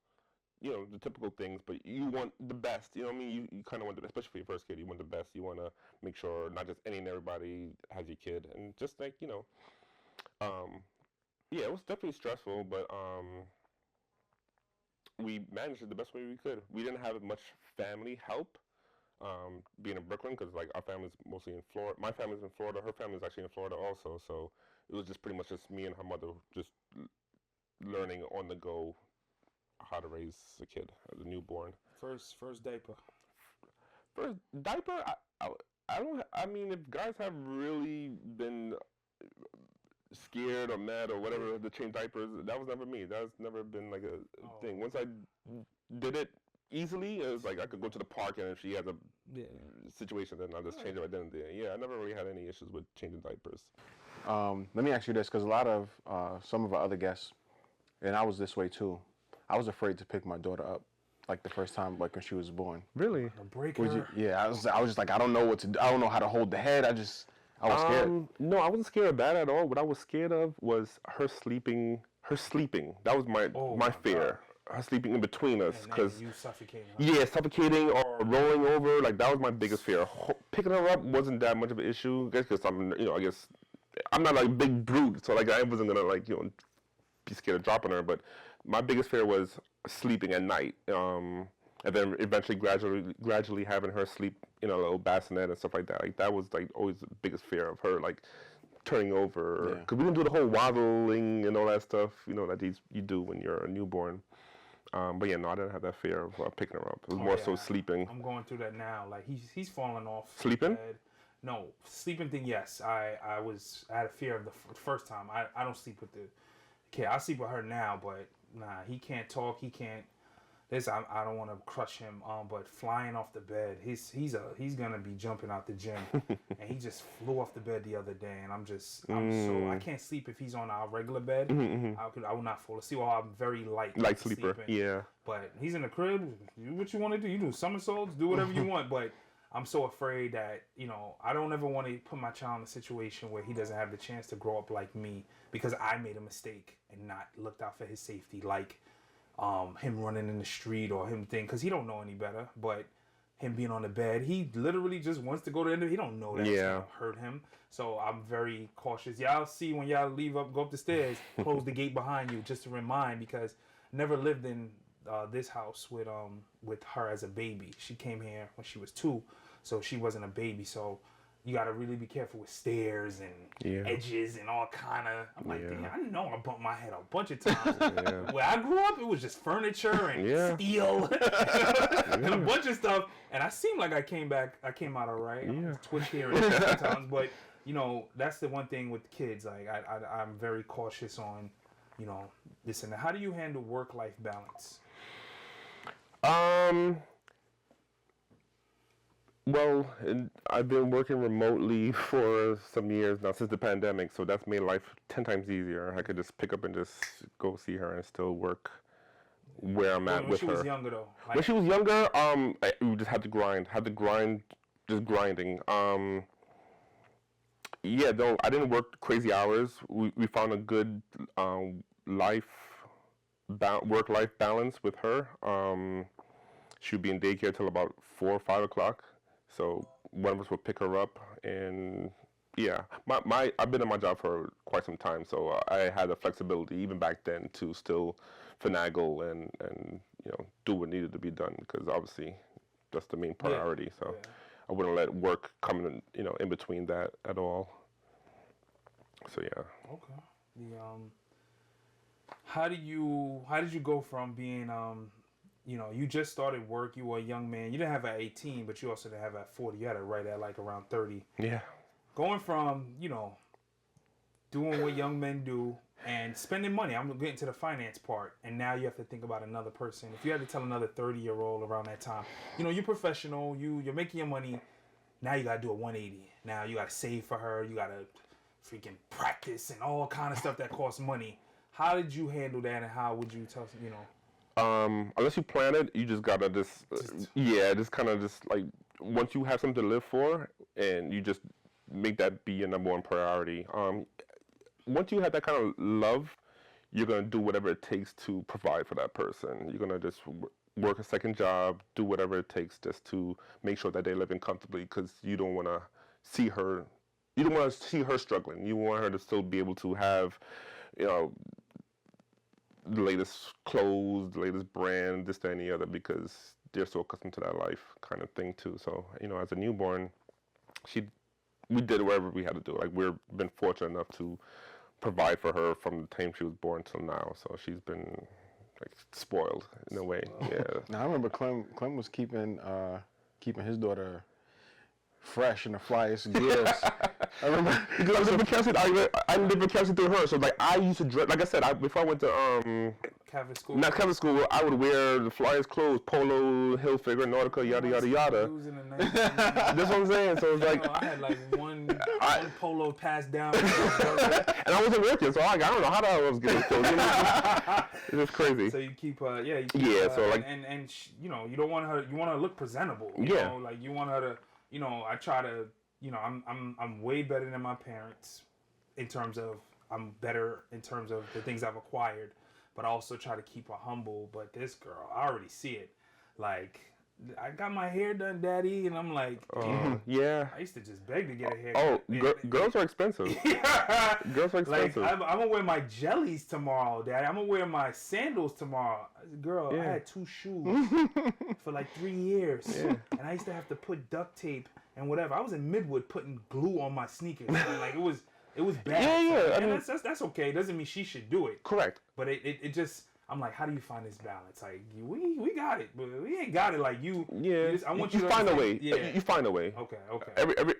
S4: The typical things, but you want the best. You know what I mean? You kind of want the, especially for your first kid, you want the best. You want to make sure not just any and everybody has your kid, and just like it was definitely stressful, but we managed it the best way we could. We didn't have much family help, being in Brooklyn, because like our family's mostly in Florida. My family's in Florida. Her family's actually in Florida also. So it was just pretty much just me and her mother just learning on the go how to raise a kid as a newborn.
S3: First diaper.
S4: First diaper, I don't. I mean, if guys have really been scared or mad or whatever to change diapers, that was never me. That's never been like a thing. Once I did it easily, it was like I could go to the park and if she has a situation, then I'll just change it right then and there. Yeah, I never really had any issues with changing diapers.
S1: Let me ask you this, because a lot of some of our other guests, and I was this way too. I was afraid to pick my daughter up, like the first time, like when she was born.
S4: Really?
S3: Break her?
S1: I was just like, I don't know what to do. I don't know how to hold the head. I was scared.
S4: No, I wasn't scared of that at all. What I was scared of was her sleeping. That was my fear. God. Her sleeping in between us, because
S3: you suffocating.
S4: Yeah, suffocating or rolling over. Like that was my biggest fear. Picking her up wasn't that much of an issue. I guess because I guess I'm not like a big brute, so like I wasn't gonna be scared of dropping her, but. My biggest fear was sleeping at night, and then eventually gradually having her sleep in a little bassinet and stuff like that. Like that was like always the biggest fear of her, like turning over. Because we didn't do the whole waddling and all that stuff, that you do when you're a newborn. But yeah, no, I didn't have that fear of picking her up. It was more so sleeping.
S3: I'm going through that now. Like he's falling off.
S4: Sleeping?
S3: No, sleeping thing. Yes, I had a fear of the first time. I don't sleep with the kid. I sleep with her now, but. Nah, he can't talk. He can't. I don't want to crush him. But flying off the bed, he's gonna be jumping out the gym, and he just flew off the bed the other day, and I can't sleep if he's on our regular bed. I will not fall asleep. I'm very light
S4: sleeper.
S3: Sleeping.
S4: Yeah.
S3: But he's in the crib. What you want to do? You do somersaults. Do whatever you want. But I'm so afraid that I don't ever want to put my child in a situation where he doesn't have the chance to grow up like me because I made a mistake and not looked out for his safety, like him running in the street or him because he don't know any better. But him being on the bed, he literally just wants to go to the end of it. He don't know that it's gonna hurt him. So I'm very cautious. Y'all see when y'all go up the stairs, close the gate behind you just to remind, because I never lived in this house with her as a baby. She came here when she was 2, so she wasn't a baby. So you got to really be careful with stairs and edges and all kind of. I'm like, damn, I know I bumped my head a bunch of times. Where I grew up, it was just furniture and steel and a bunch of stuff. And I seemed like I came out all right. I twitched here and there sometimes, but you know, that's the one thing with kids. Like, I'm very cautious on, you know, this and that. How do you handle work-life balance?
S4: Well, I've been working remotely for some years now since the pandemic, so that's made life 10 times easier. I could just pick up and just go see her and still work where I'm at with her.
S3: When she was younger, though.
S4: When she was younger, we just had to grind, just grinding. Yeah, though I didn't work crazy hours. We found a good work-life balance with her. She would be in daycare till about 4 or 5 o'clock. So one of us would pick her up, and yeah, I've been in my job for quite some time, so I had the flexibility even back then to still finagle and you know, do what needed to be done, because obviously that's the main priority. So I wouldn't let work come in, you know, in between that at all. So yeah.
S3: Okay. How did you go from being you know, you just started work, you were a young man. You didn't have at 18, but you also didn't have at 40. You had it right at like around 30.
S4: Yeah.
S3: Going from, you know, doing what young men do and spending money. I'm getting to the finance part. And now you have to think about another person. If you had to tell another 30-year-old around that time, you know, you're professional, you're making your money. Now you got to do a 180. Now you got to save for her. You got to freaking practice and all kind of stuff that costs money. How did you handle that, and how would you tell, you know?
S4: Unless you plan it, you just gotta just kind of just like, once you have something to live for, and you just make that be your number one priority. Once you have that kind of love, you're gonna do whatever it takes to provide for that person. You're gonna just work a second job, do whatever it takes just to make sure that they're living comfortably, because you don't want to see her. You don't want to see her struggling. You want her to still be able to have, you know, the latest clothes, the latest brand, this, that, and the other, because they're so accustomed to that life kind of thing too. So, you know, as a newborn, we did whatever we had to do. Like, we've been fortunate enough to provide for her from the time she was born till now. So she's been like spoiled in a way. Yeah.
S1: Now I remember Clem was keeping his daughter fresh in the flyest gears. I remember
S4: because I lived in Kelsey. I lived in Kelsey through her, so like I used to dress. Like I said, before I went to
S3: Catholic school.
S4: Not Catholic school. I would wear the flyest clothes: polo, Hilfiger, Nautica, yada yada yada. That's what I'm saying. So it's like,
S3: I had like one polo passed down,
S4: and I wasn't working, so I don't know how the hell I was getting clothes. You know? It's just crazy.
S3: So you keep
S4: so like,
S3: and you know, you don't want her. You want her to look presentable. You know, like you want her to. You know, I try to. You know, I'm way better than my parents in terms of the things I've acquired, but I also try to keep her humble. But this girl, I already see it. Like, I got my hair done, Daddy, and I'm like,
S4: yeah.
S3: I used to just beg to get a haircut.
S4: Oh, girls are expensive. Girls are expensive.
S3: Like, I'm gonna wear my jellies tomorrow, Daddy. I'm gonna wear my sandals tomorrow. Girl, I had 2 shoes for like 3 years, and I used to have to put duct tape and whatever. I was in Midwood putting glue on my sneakers. Like, it was bad.
S4: Yeah.
S3: And that's okay. It doesn't mean she should do it.
S4: Correct.
S3: But it just, I'm like, how do you find this balance? Like, we got it, but we ain't got it like you.
S4: Yeah.
S3: I want you to
S4: find a
S3: understand.
S4: way.
S3: Yeah.
S4: You find a way.
S3: Okay.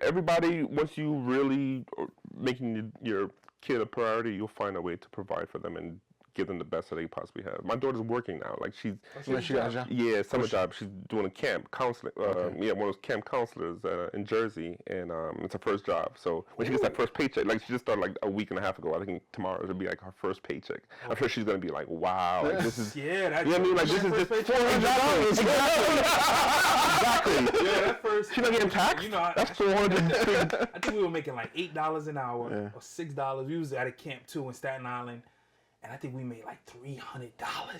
S4: Everybody, once you really are making your kid a priority, you'll find a way to provide for them and give them the best that they possibly have. My daughter's working now. Like, she got a job? Yeah, summer job. She's doing a camp counseling. One of those camp counselors in Jersey, and it's her first job. So when she gets that first paycheck, like, she just started like a week and a half ago. I think tomorrow it'll be like her first paycheck. I'm sure she's gonna be like, wow, like, this is
S3: that's,
S4: you know what I mean? Like, this is just $400. Exactly.
S3: Yeah, that first.
S4: She's not getting taxed.
S3: You know,
S4: that's $400.
S3: I think we were making like $8 an hour or $6. We was at a camp too in Staten Island. And I think we made like $300.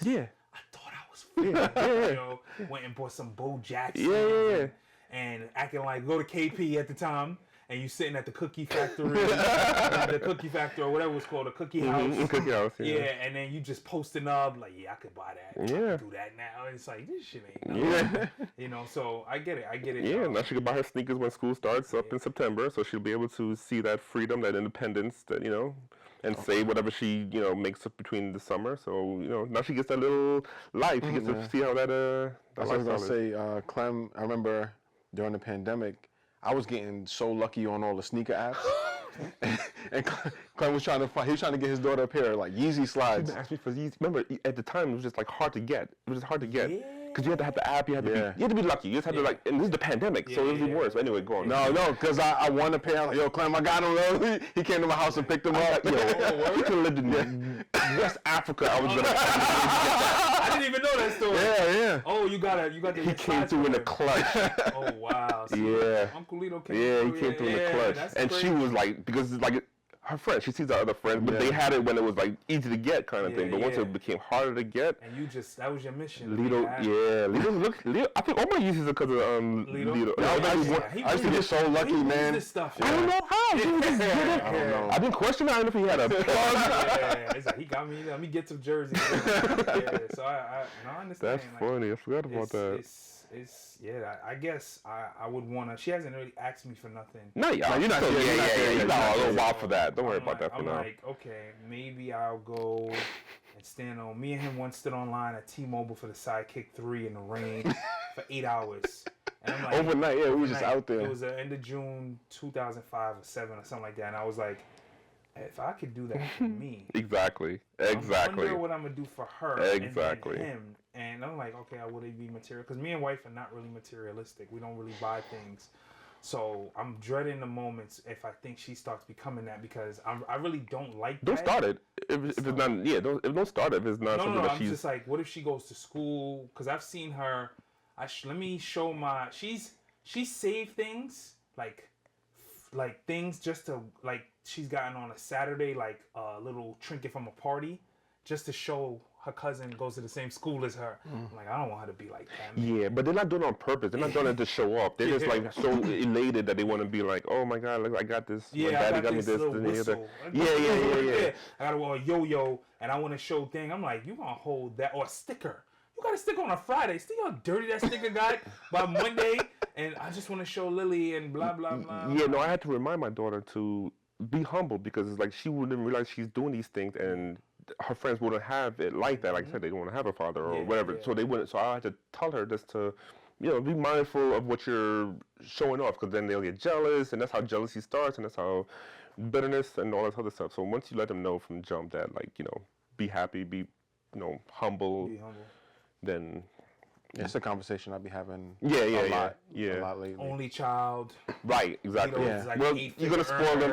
S4: Yeah.
S3: I thought I was free. You know, went and bought some Bo Jackson.
S4: Yeah.
S3: And acting like, go to KP at the time. And you sitting at the cookie factory, the cookie factory or whatever it was called, the cookie house.
S4: Cookie house, yeah.
S3: And then you just posting up like, I could buy that.
S4: Yeah.
S3: I could do that now. And it's like, this shit ain't nothing. You know, so I get it.
S4: Yeah, now she can buy her sneakers when school starts up in September, so she'll be able to see that freedom, that independence, that, you know, and save whatever she, you know, makes up between the summer. So, you know, now she gets that little life. She gets to see how that
S1: I was going to say, Clem, I remember during the pandemic, I was getting so lucky on all the sneaker apps. And Clem was trying to find. He was trying to get his daughter a pair of like Yeezy slides.
S4: She asked me for Yeezy. Remember, at the time, it was just like hard to get. It was just hard to get. Because you had to have the app. You had to be lucky. You just had to like. And this is the pandemic, so it was even worse. But anyway, go on.
S1: No, because I won a pair. I'm like, yo, Clem, I got him. He came to my house and picked them up.
S4: Yo, we could have lived in West Africa. I was gonna.
S3: I didn't even know that story.
S1: Yeah.
S3: Oh, you got the.
S4: He came through in the clutch.
S3: Oh wow. So
S4: Yeah.
S3: Uncle Lito came.
S4: Yeah,
S3: through.
S4: he came through in the clutch,
S3: That's
S4: and
S3: crazy.
S4: she was like, because like her friends, she sees her other friends, but they had it when it was like easy to get kind of thing. But once it became harder to get,
S3: And you just that was your mission.
S4: Lito. I think all my uses are because of Lito.
S1: I used to get so lucky, man.
S3: This stuff,
S4: I don't know how. He was just good at it.
S1: I don't know.
S4: I've been questioning. I don't know if he had a plug.
S3: Yeah, it's like he got me. Let me get some jerseys. Yeah, so I understand.
S4: That's funny. I forgot about that.
S3: I guess I would want to. She hasn't really asked me for nothing.
S4: No, you're not. You got a little while for that. Don't worry about that for now.
S3: I'm like, okay, maybe I'll go and stand on. Me and him once stood online at T-Mobile for the Sidekick 3 in the rain for 8 hours. And I'm like,
S1: Overnight, we were just out there.
S3: It was the end of June 2005 or 7 or something like that. And I was like, if I could do that for me.
S4: Exactly.
S3: I wonder what I'm going to do for her.
S4: Exactly.
S3: And him. And I'm like, okay, would it be material? Because me and wife are not really materialistic. We don't really buy things. So I'm dreading the moments if I think she starts becoming that, because I really don't like that.
S4: Don't start it. If it's not, don't start it if it's not something that
S3: I'm just like, what if she goes to school? Because I've seen her. Let me show my. She saved things like things just to like. She's gotten on a Saturday like a little trinket from a party, just to show her cousin goes to the same school as her. I'm like, I don't want her to be like that. Man.
S4: Yeah, but they're not doing it on purpose. They're not doing it to show up. They're just like so elated that they want to be like, oh my god, look, I got this.
S3: Yeah,
S4: my daddy
S3: I got
S4: me
S3: this
S4: this.
S3: little whistle.
S4: Yeah.
S3: I got a yo-yo, and I want to show thing. I'm like, you gonna hold that, or a sticker? You got a sticker on a Friday. See how dirty that sticker got by Monday, and I just want to show Lily and blah blah blah.
S4: Yeah, no, I had to remind my daughter to be humble, because it's like she wouldn't realize she's doing these things, and her friends wouldn't have it like that. Like I said, they don't want to have a father or whatever, so they wouldn't. So I had to tell her just to, be mindful of what you're showing off, because then they'll get jealous, and that's how jealousy starts, and that's how bitterness and all that other stuff. So once you let them know from jump that, like, be happy, be, humble, then.
S1: It's a conversation I'll be having.
S4: A
S1: lot lately.
S3: Only child.
S4: Right, exactly.
S3: Like
S4: well, you're gonna spoil them.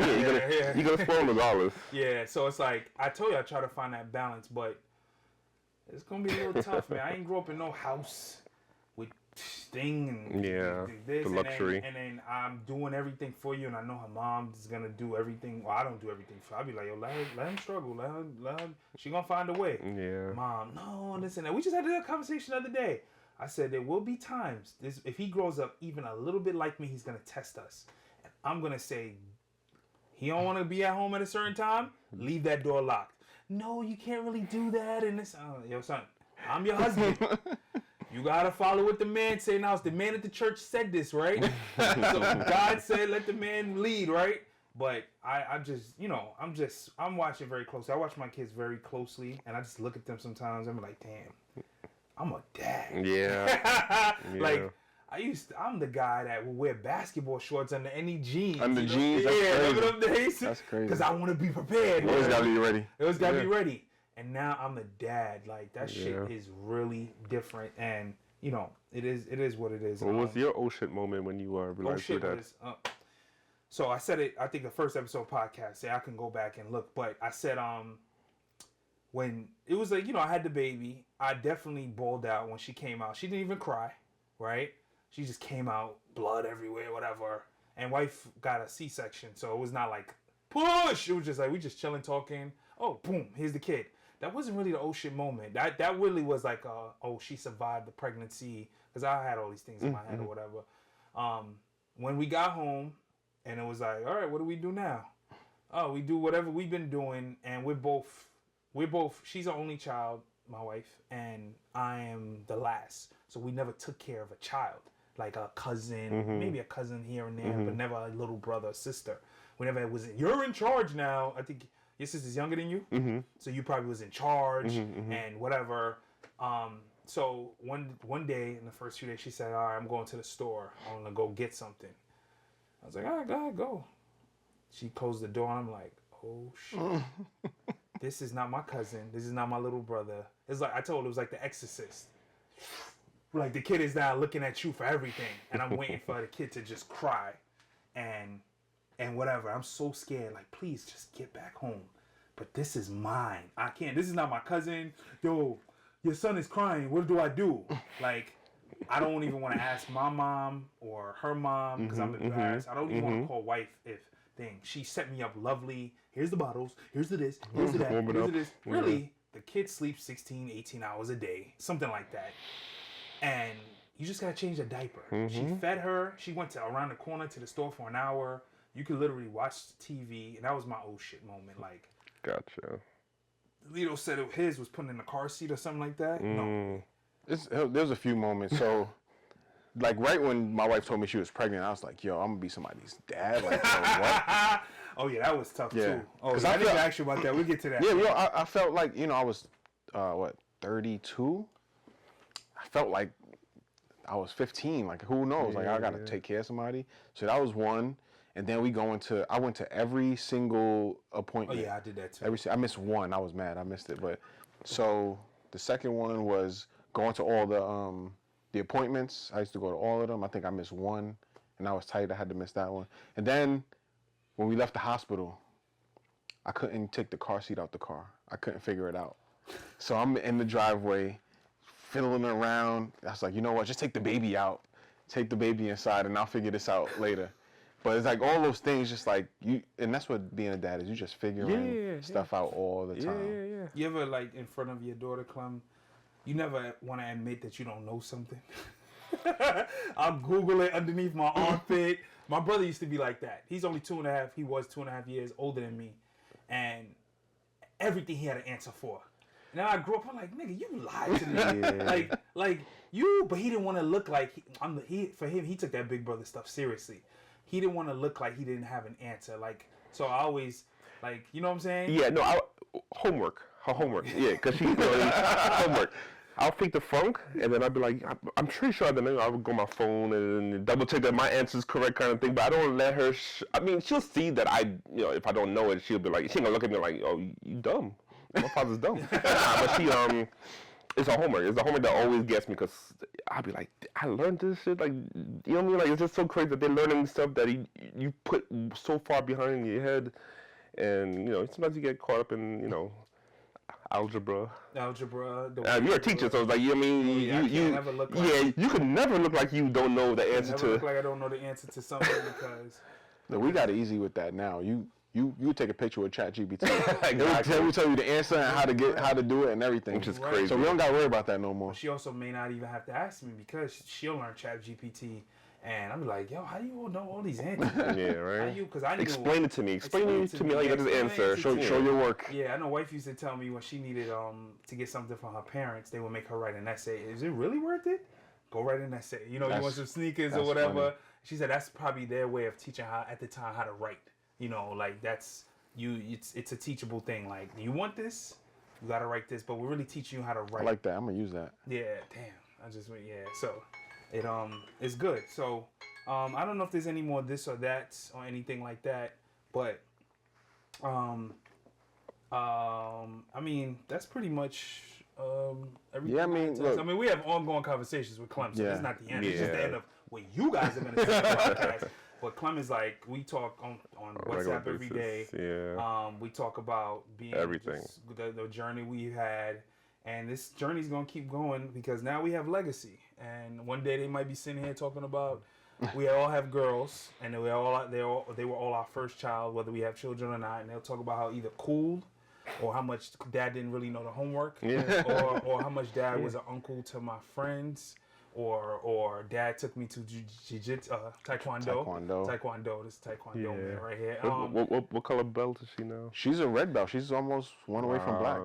S4: You're gonna spoil them regardless.
S3: Yeah, so it's like I told you I try to find that balance, but it's gonna be a little tough, man. I ain't grow up in no house with thing and this
S4: the luxury.
S3: and then I'm doing everything for you, and I know her mom's gonna do everything. Well, I don't do everything for her. I'll be like, yo, let him struggle. Let her. She gonna find a way.
S4: Yeah.
S3: Mom, no, this and that. We just had that conversation the other day. I said there will be times, if he grows up even a little bit like me, he's going to test us. And I'm going to say, he don't want to be at home at a certain time, leave that door locked. No, you can't really do that. And this, yo, son, I'm your husband. You got to follow what the man said in the house. The man at the church said this, right? So God said, let the man lead, right? But I just, I'm watching very closely. I watch my kids very closely, and I just look at them sometimes. I'm like, damn. I'm a dad.
S4: Yeah.
S3: Like I'm the guy that will wear basketball shorts under any jeans.
S1: Under jeans, that's
S3: yeah,
S1: crazy.
S3: remember them days?
S1: That's crazy.
S3: Because I want to be prepared.
S1: Always gotta be ready.
S3: It always gotta be ready. And now I'm a dad. Like that shit is really different, and it is what it is.
S4: What was your oh shit moment when you realized your dad?
S3: So I said it. I think the first episode podcast. Say I can go back and look, but I said when it was like, I had the baby, I definitely bawled out when she came out. She didn't even cry, right? She just came out, blood everywhere, whatever. And wife got a C-section, so it was not like, push! It was just like, we just chilling, talking. Oh, boom, here's the kid. That wasn't really the oh shit moment. That really was like, she survived the pregnancy, because I had all these things in my head or whatever. When we got home, and it was like, all right, what do we do now? Oh, we do whatever we've been doing, and we're both, she's the only child, my wife, and I am the last. So we never took care of a child, like a cousin, maybe a cousin here and there, but never a little brother or sister. We never was, you're in charge now. I think your sister's younger than you, so you probably was in charge and whatever. So one day in the first few days, she said, all right, I'm going to the store. I want to go get something. I was like, all right, go. she closed the door, and I'm like, oh shit. This is not my cousin. This is not my little brother. It's like I told her, it was like The Exorcist. Like the kid is now looking at you for everything, and I'm waiting for the kid to just cry, and whatever. I'm so scared. Like, please just get back home. But this is mine. I can't. This is not my cousin. Yo, your son is crying. What do I do? Like, I don't even want to ask my mom or her mom because I'm embarrassed. I don't even want to call wife if thing. She set me up lovely. Here's the bottles. Here's the this. Here's the that. Here's the this. Really, the kid sleeps 16, 18 hours a day. Something like that. And you just got to change the diaper. She fed her. She went to around the corner to the store for an hour. You could literally watch TV. And that was my oh shit moment. Like,
S4: gotcha.
S3: Lito said his was put in the car seat or something like that. No.
S1: There's a few moments. So, like, right when my wife told me she was pregnant, I was like, yo, I'm going to be somebody's dad. Like, what?
S3: Oh, yeah, that was tough,
S1: Yeah.
S3: too. Oh, I didn't ask you about that. We'll get to that.
S1: Yeah, well, I felt like, I was, 32? I felt like I was 15. Like, who knows? Like, I got to take care of somebody. So that was one. And then I went to every single appointment.
S3: Oh, yeah, I did that, too.
S1: I missed one. I was mad. I missed it. But so the second one was going to all the appointments. I used to go to all of them. I think I missed one, and I was tight. I had to miss that one. And then when we left the hospital, I couldn't take the car seat out the car. I couldn't figure it out. So I'm in the driveway, fiddling around. I was like, you know what? Just take the baby out. Take the baby inside, and I'll figure this out later. But it's like all those things, just like you, and that's what being a dad is. You just figuring stuff out all the time.
S3: You ever, like, in front of your daughter, Clem, you never want to admit that you don't know something? I'll Google it underneath my armpit. My brother used to be like that. He's only 2.5. He was 2.5 years older than me, and everything he had an answer for. Now I grew up, I'm like, nigga, you lied to me. Like you, but he didn't want to look like for him, he took that big brother stuff seriously. He didn't want to look like he didn't have an answer. Like, so I always, like, you know what I'm saying?
S4: Yeah, no, homework. Her homework. Yeah, because she homework. I'll fake the funk, and then I'll be like, I'm pretty sure then I would go on my phone and double check that my answer is correct, kind of thing. But I don't let her. I mean, she'll see that if I don't know it, she'll be like, she ain't gonna look at me like, oh, you dumb. My father's dumb. But she, it's a homework. It's a homework that always gets me because I'll be like, I learned this shit. Like, you know what I mean? Like, it's just so crazy that they're learning stuff that you put so far behind your head, and sometimes you get caught up in algebra. You're a teacher, so it's like, you know what I mean? You could never look like you don't know the answer to.
S3: Look like I don't know the answer to something because.
S1: No, we got it easy with that now. You take a picture with ChatGPT. Exactly. They will tell you the answer and how to do it and everything.
S4: Which is crazy.
S1: So we don't got to worry about that no more.
S3: She also may not even have to ask me because she'll learn ChatGPT. And I'm like, yo, how do you all know all these answers?
S4: Yeah, right.
S3: How you? Because I knew.
S4: Explain it to me. Explain it to me how you got this answer. Show your work.
S3: Yeah, I know. Wife used to tell me when she needed to get something from her parents, they would make her write an essay. Is it really worth it? Go write an essay. You want some sneakers or whatever. Funny. She said that's probably their way of teaching her at the time how to write. Like that's it's a teachable thing. Like, you want this? You gotta write this. But we're really teaching you how to write.
S1: I like that. I'm gonna use that.
S3: Yeah. Damn. So. It's good. So, I don't know if there's any more this or that or anything like that, but, I mean, that's pretty much, everything.
S1: Yeah, I mean, look,
S3: we have ongoing conversations with Clem, so that's not the end. It's just the end of what you guys are going to say on the podcast. But Clem is like, we talk on WhatsApp every day.
S4: Yeah.
S3: We talk about being
S4: everything,
S3: the journey we had. And this journey's going to keep going because now we have legacy. And one day they might be sitting here talking about, we all have girls, and they were all our first child, whether we have children or not. And they'll talk about how either cool or how much dad didn't really know the homework, or how much dad was an uncle to my friends, or dad took me to jiu-jitsu, taekwondo. This is taekwondo man right here.
S4: What color belt is she now?
S1: She's a red belt. She's almost one away from black.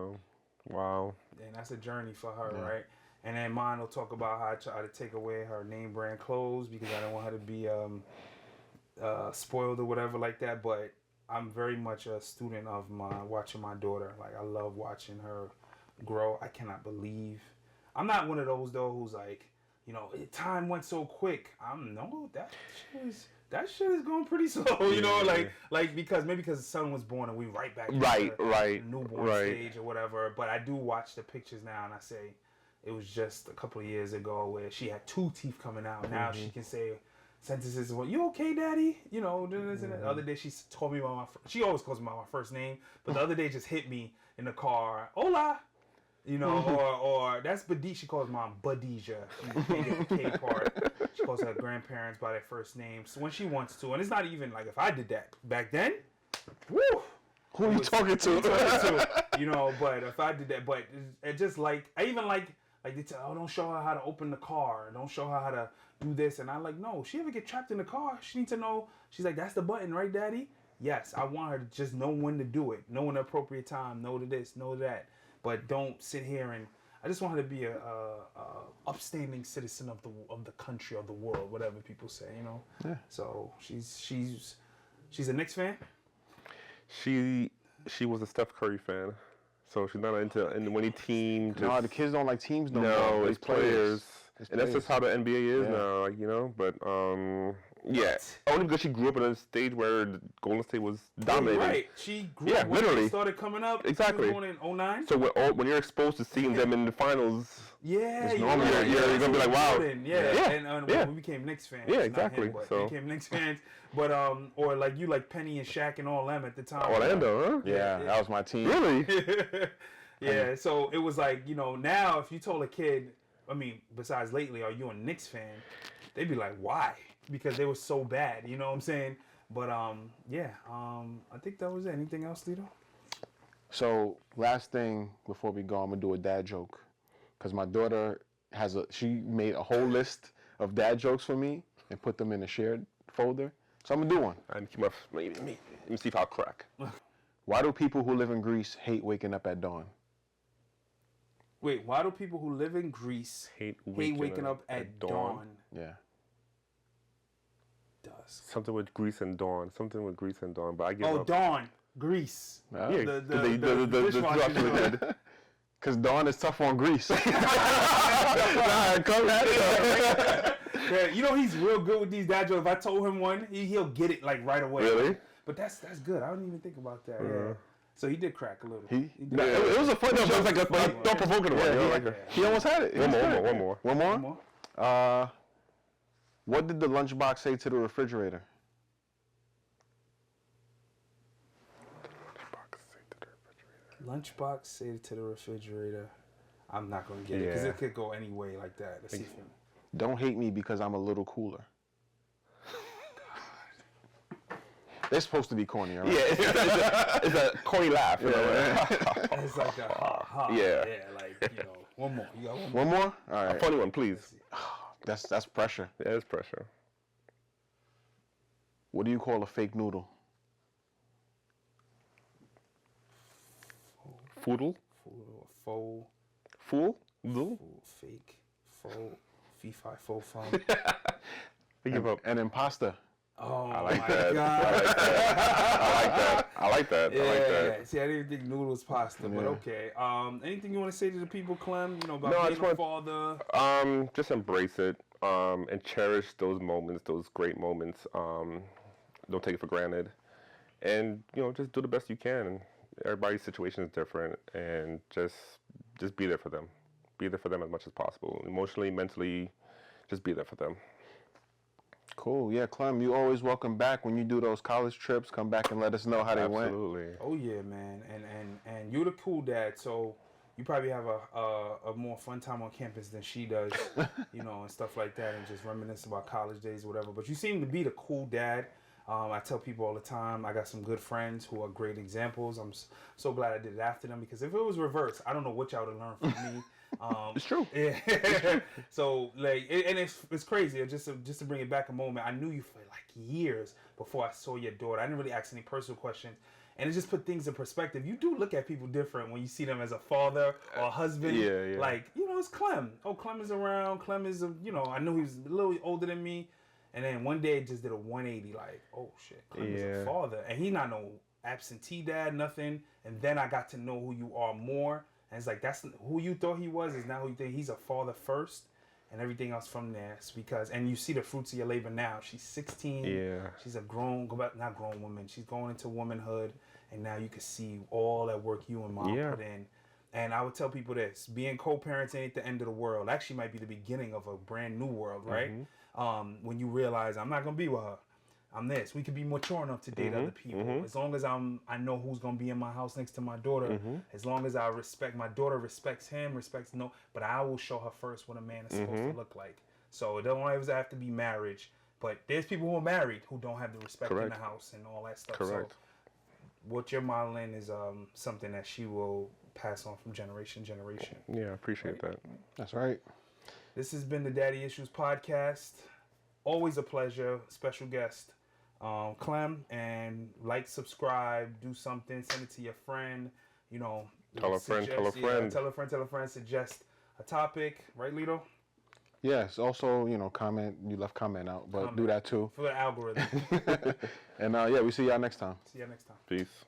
S4: Wow.
S3: And that's a journey for her, right? And then mine will talk about how I try to take away her name brand clothes because I don't want her to be spoiled or whatever like that. But I'm very much a student of watching my daughter. Like, I love watching her grow. I cannot believe. I'm not one of those, though, who's like, time went so quick. That shit was that shit is going pretty slow, you know, like because the son was born and we right back into the newborn stage or whatever. But I do watch the pictures now and I say it was just a couple of years ago where she had 2 teeth coming out. Now she can say sentences. Well, you okay, daddy? You know, the other day she told me about she always calls me by my first name, but the other day just hit me in the car. Hola. You know, or that's Badija. She calls mom Badija. She can't get the K part. She calls her grandparents by their first names when she wants to. And it's not even like if I did that back then, woo!
S1: Who are you talking to?
S3: You know, but if I did that, but it just like, I even like they tell, oh, don't show her how to open the car. Don't show her how to do this. And I'm like, no, she ever get trapped in the car, she needs to know. She's like, that's the button, right, daddy? Yes, I want her to just know when to do it. Know when the appropriate time. Know to this, know that. But don't sit here and I just want her to be a upstanding citizen of the country or the world, whatever people say, you know. Yeah. So she's a Knicks fan.
S4: She was a Steph Curry fan, so she's not into any team.
S1: No, the kids don't like teams no more.
S4: No, it's players. And that's just how the NBA is now, like, you know. But only because she grew up in a stage where Golden State was dominating.
S3: Right, she grew up when they started coming up.
S4: Exactly.
S3: She was born in 2009.
S4: So when you're exposed to seeing them in the finals,
S3: you're
S4: gonna be like, wow.
S3: And we became Knicks fans.
S4: Yeah, exactly.
S3: Him, we became Knicks fans. But or like you like Penny and Shaq and all them at the time.
S4: Orlando, huh?
S1: Yeah, that was my team.
S4: Really?
S3: Yeah. So it was like, you know, now if you told a kid, I mean, besides lately, are you a Knicks fan? They'd be like, why? Because they were so bad, you know what I'm saying? But I think that was it. Anything else, Lito?
S1: So last thing before we go, I'm gonna do a dad joke, because my daughter she made a whole list of dad jokes for me and put them in a shared folder. So I'm gonna do one.
S4: Let me see if I'll crack.
S1: Why do people who live in Greece hate waking up at dawn?
S3: Wait, why do people who live in Greece hate waking up at dawn?
S1: Yeah.
S4: Something with Greece and dawn. But I give up.
S3: Oh, dawn. Greece.
S1: Yeah.
S3: The dishwasher.
S1: Because dawn is tough on Greece.
S3: Yeah, you know he's real good with these dad jokes. If I told him one, he'll get it like right away.
S4: Really?
S3: But that's good. I didn't even think about that. Yeah. So he did crack a little.
S1: It was a funny joke. It was like a thought-provoking one. He almost had it. One more. What did the lunchbox say to the refrigerator?
S3: Lunchbox say to the refrigerator. I'm not gonna get it because it could go any way like that. Let's see if
S1: don't hate me because I'm a little cooler. They're supposed to be corny, right?
S4: Yeah, it's a corny laugh. You know?
S3: It's like a ha.
S4: Yeah.
S3: Yeah, like, you know. One more. You got one more?
S1: One more? All right.
S4: A funny one, please.
S1: That's pressure.
S4: Yeah, it's pressure.
S1: What do you call a fake noodle?
S4: Foodle?
S3: Faux.
S4: Fool? Noodle?
S3: Fake. Faux. Fee-fi, faux fun.
S4: I give up.
S1: An imposter.
S3: Oh,
S4: I like
S3: my
S4: that.
S3: God.
S4: I like that.
S3: Yeah. See, I didn't think noodle was pasta, but okay. Anything you want to say to the people, Clem? You know, about being a father?
S4: Just embrace it. And cherish those moments, those great moments. Don't take it for granted. And, you know, just do the best you can. And everybody's situation is different. And just be there for them. Be there for them as much as possible. Emotionally, mentally, just be there for them.
S1: Cool. Yeah, Clem, you always welcome back when you do those college trips. Come back and let us know how they went.
S4: Absolutely.
S3: Oh, yeah, man. And you're the cool dad, so you probably have a more fun time on campus than she does, you know, and stuff like that, and just reminisce about college days or whatever. But you seem to be the cool dad. I tell people all the time, I got some good friends who are great examples. I'm so glad I did it after them, because if it was reversed, I don't know what y'all would have learned from me.
S1: It's true.
S3: Yeah. So, like, and it's crazy. Just to bring it back a moment, I knew you for like years before I saw your daughter. I didn't really ask any personal questions. And it just put things in perspective. You do look at people different when you see them as a father or a husband.
S4: Yeah.
S3: Like, you know, it's Clem. Oh, Clem is around. Clem is, I knew he was a little older than me. And then one day it just did a 180, like, oh, shit, Clem is a father. And he not no absentee dad, nothing. And then I got to know who you are more. And it's like, that's who you thought he was is now who you think. He's a father first. and everything else from there. It's because, and you see the fruits of your labor now. She's 16.
S4: Yeah.
S3: She's a not grown woman. She's going into womanhood, and now you can see all that work you and mom put in. And I would tell people this: being co-parents ain't the end of the world. Actually, might be the beginning of a brand new world, right? When you realize I'm not gonna be with her. I'm this. We could be mature enough to date other people. As long as I know who's gonna be in my house next to my daughter. As long as I respect my daughter, respects him, but I will show her first what a man is supposed to look like. So it don't always have to be marriage. But there's people who are married who don't have the respect in the house and all that stuff.
S4: Correct.
S3: So what you're modeling is something that she will pass on from generation to generation.
S4: Yeah, I appreciate that.
S1: That's right.
S3: This has been the Daddy Issues Podcast. Always a pleasure. Special guest. Clem, and subscribe, do something, send it to your friend,
S4: tell a friend,
S3: suggest a topic, right, Lito?
S1: Yes, also, comment, you left comment out, but do that too.
S3: For the algorithm.
S1: And we see y'all next time.
S3: See y'all next time.
S4: Peace.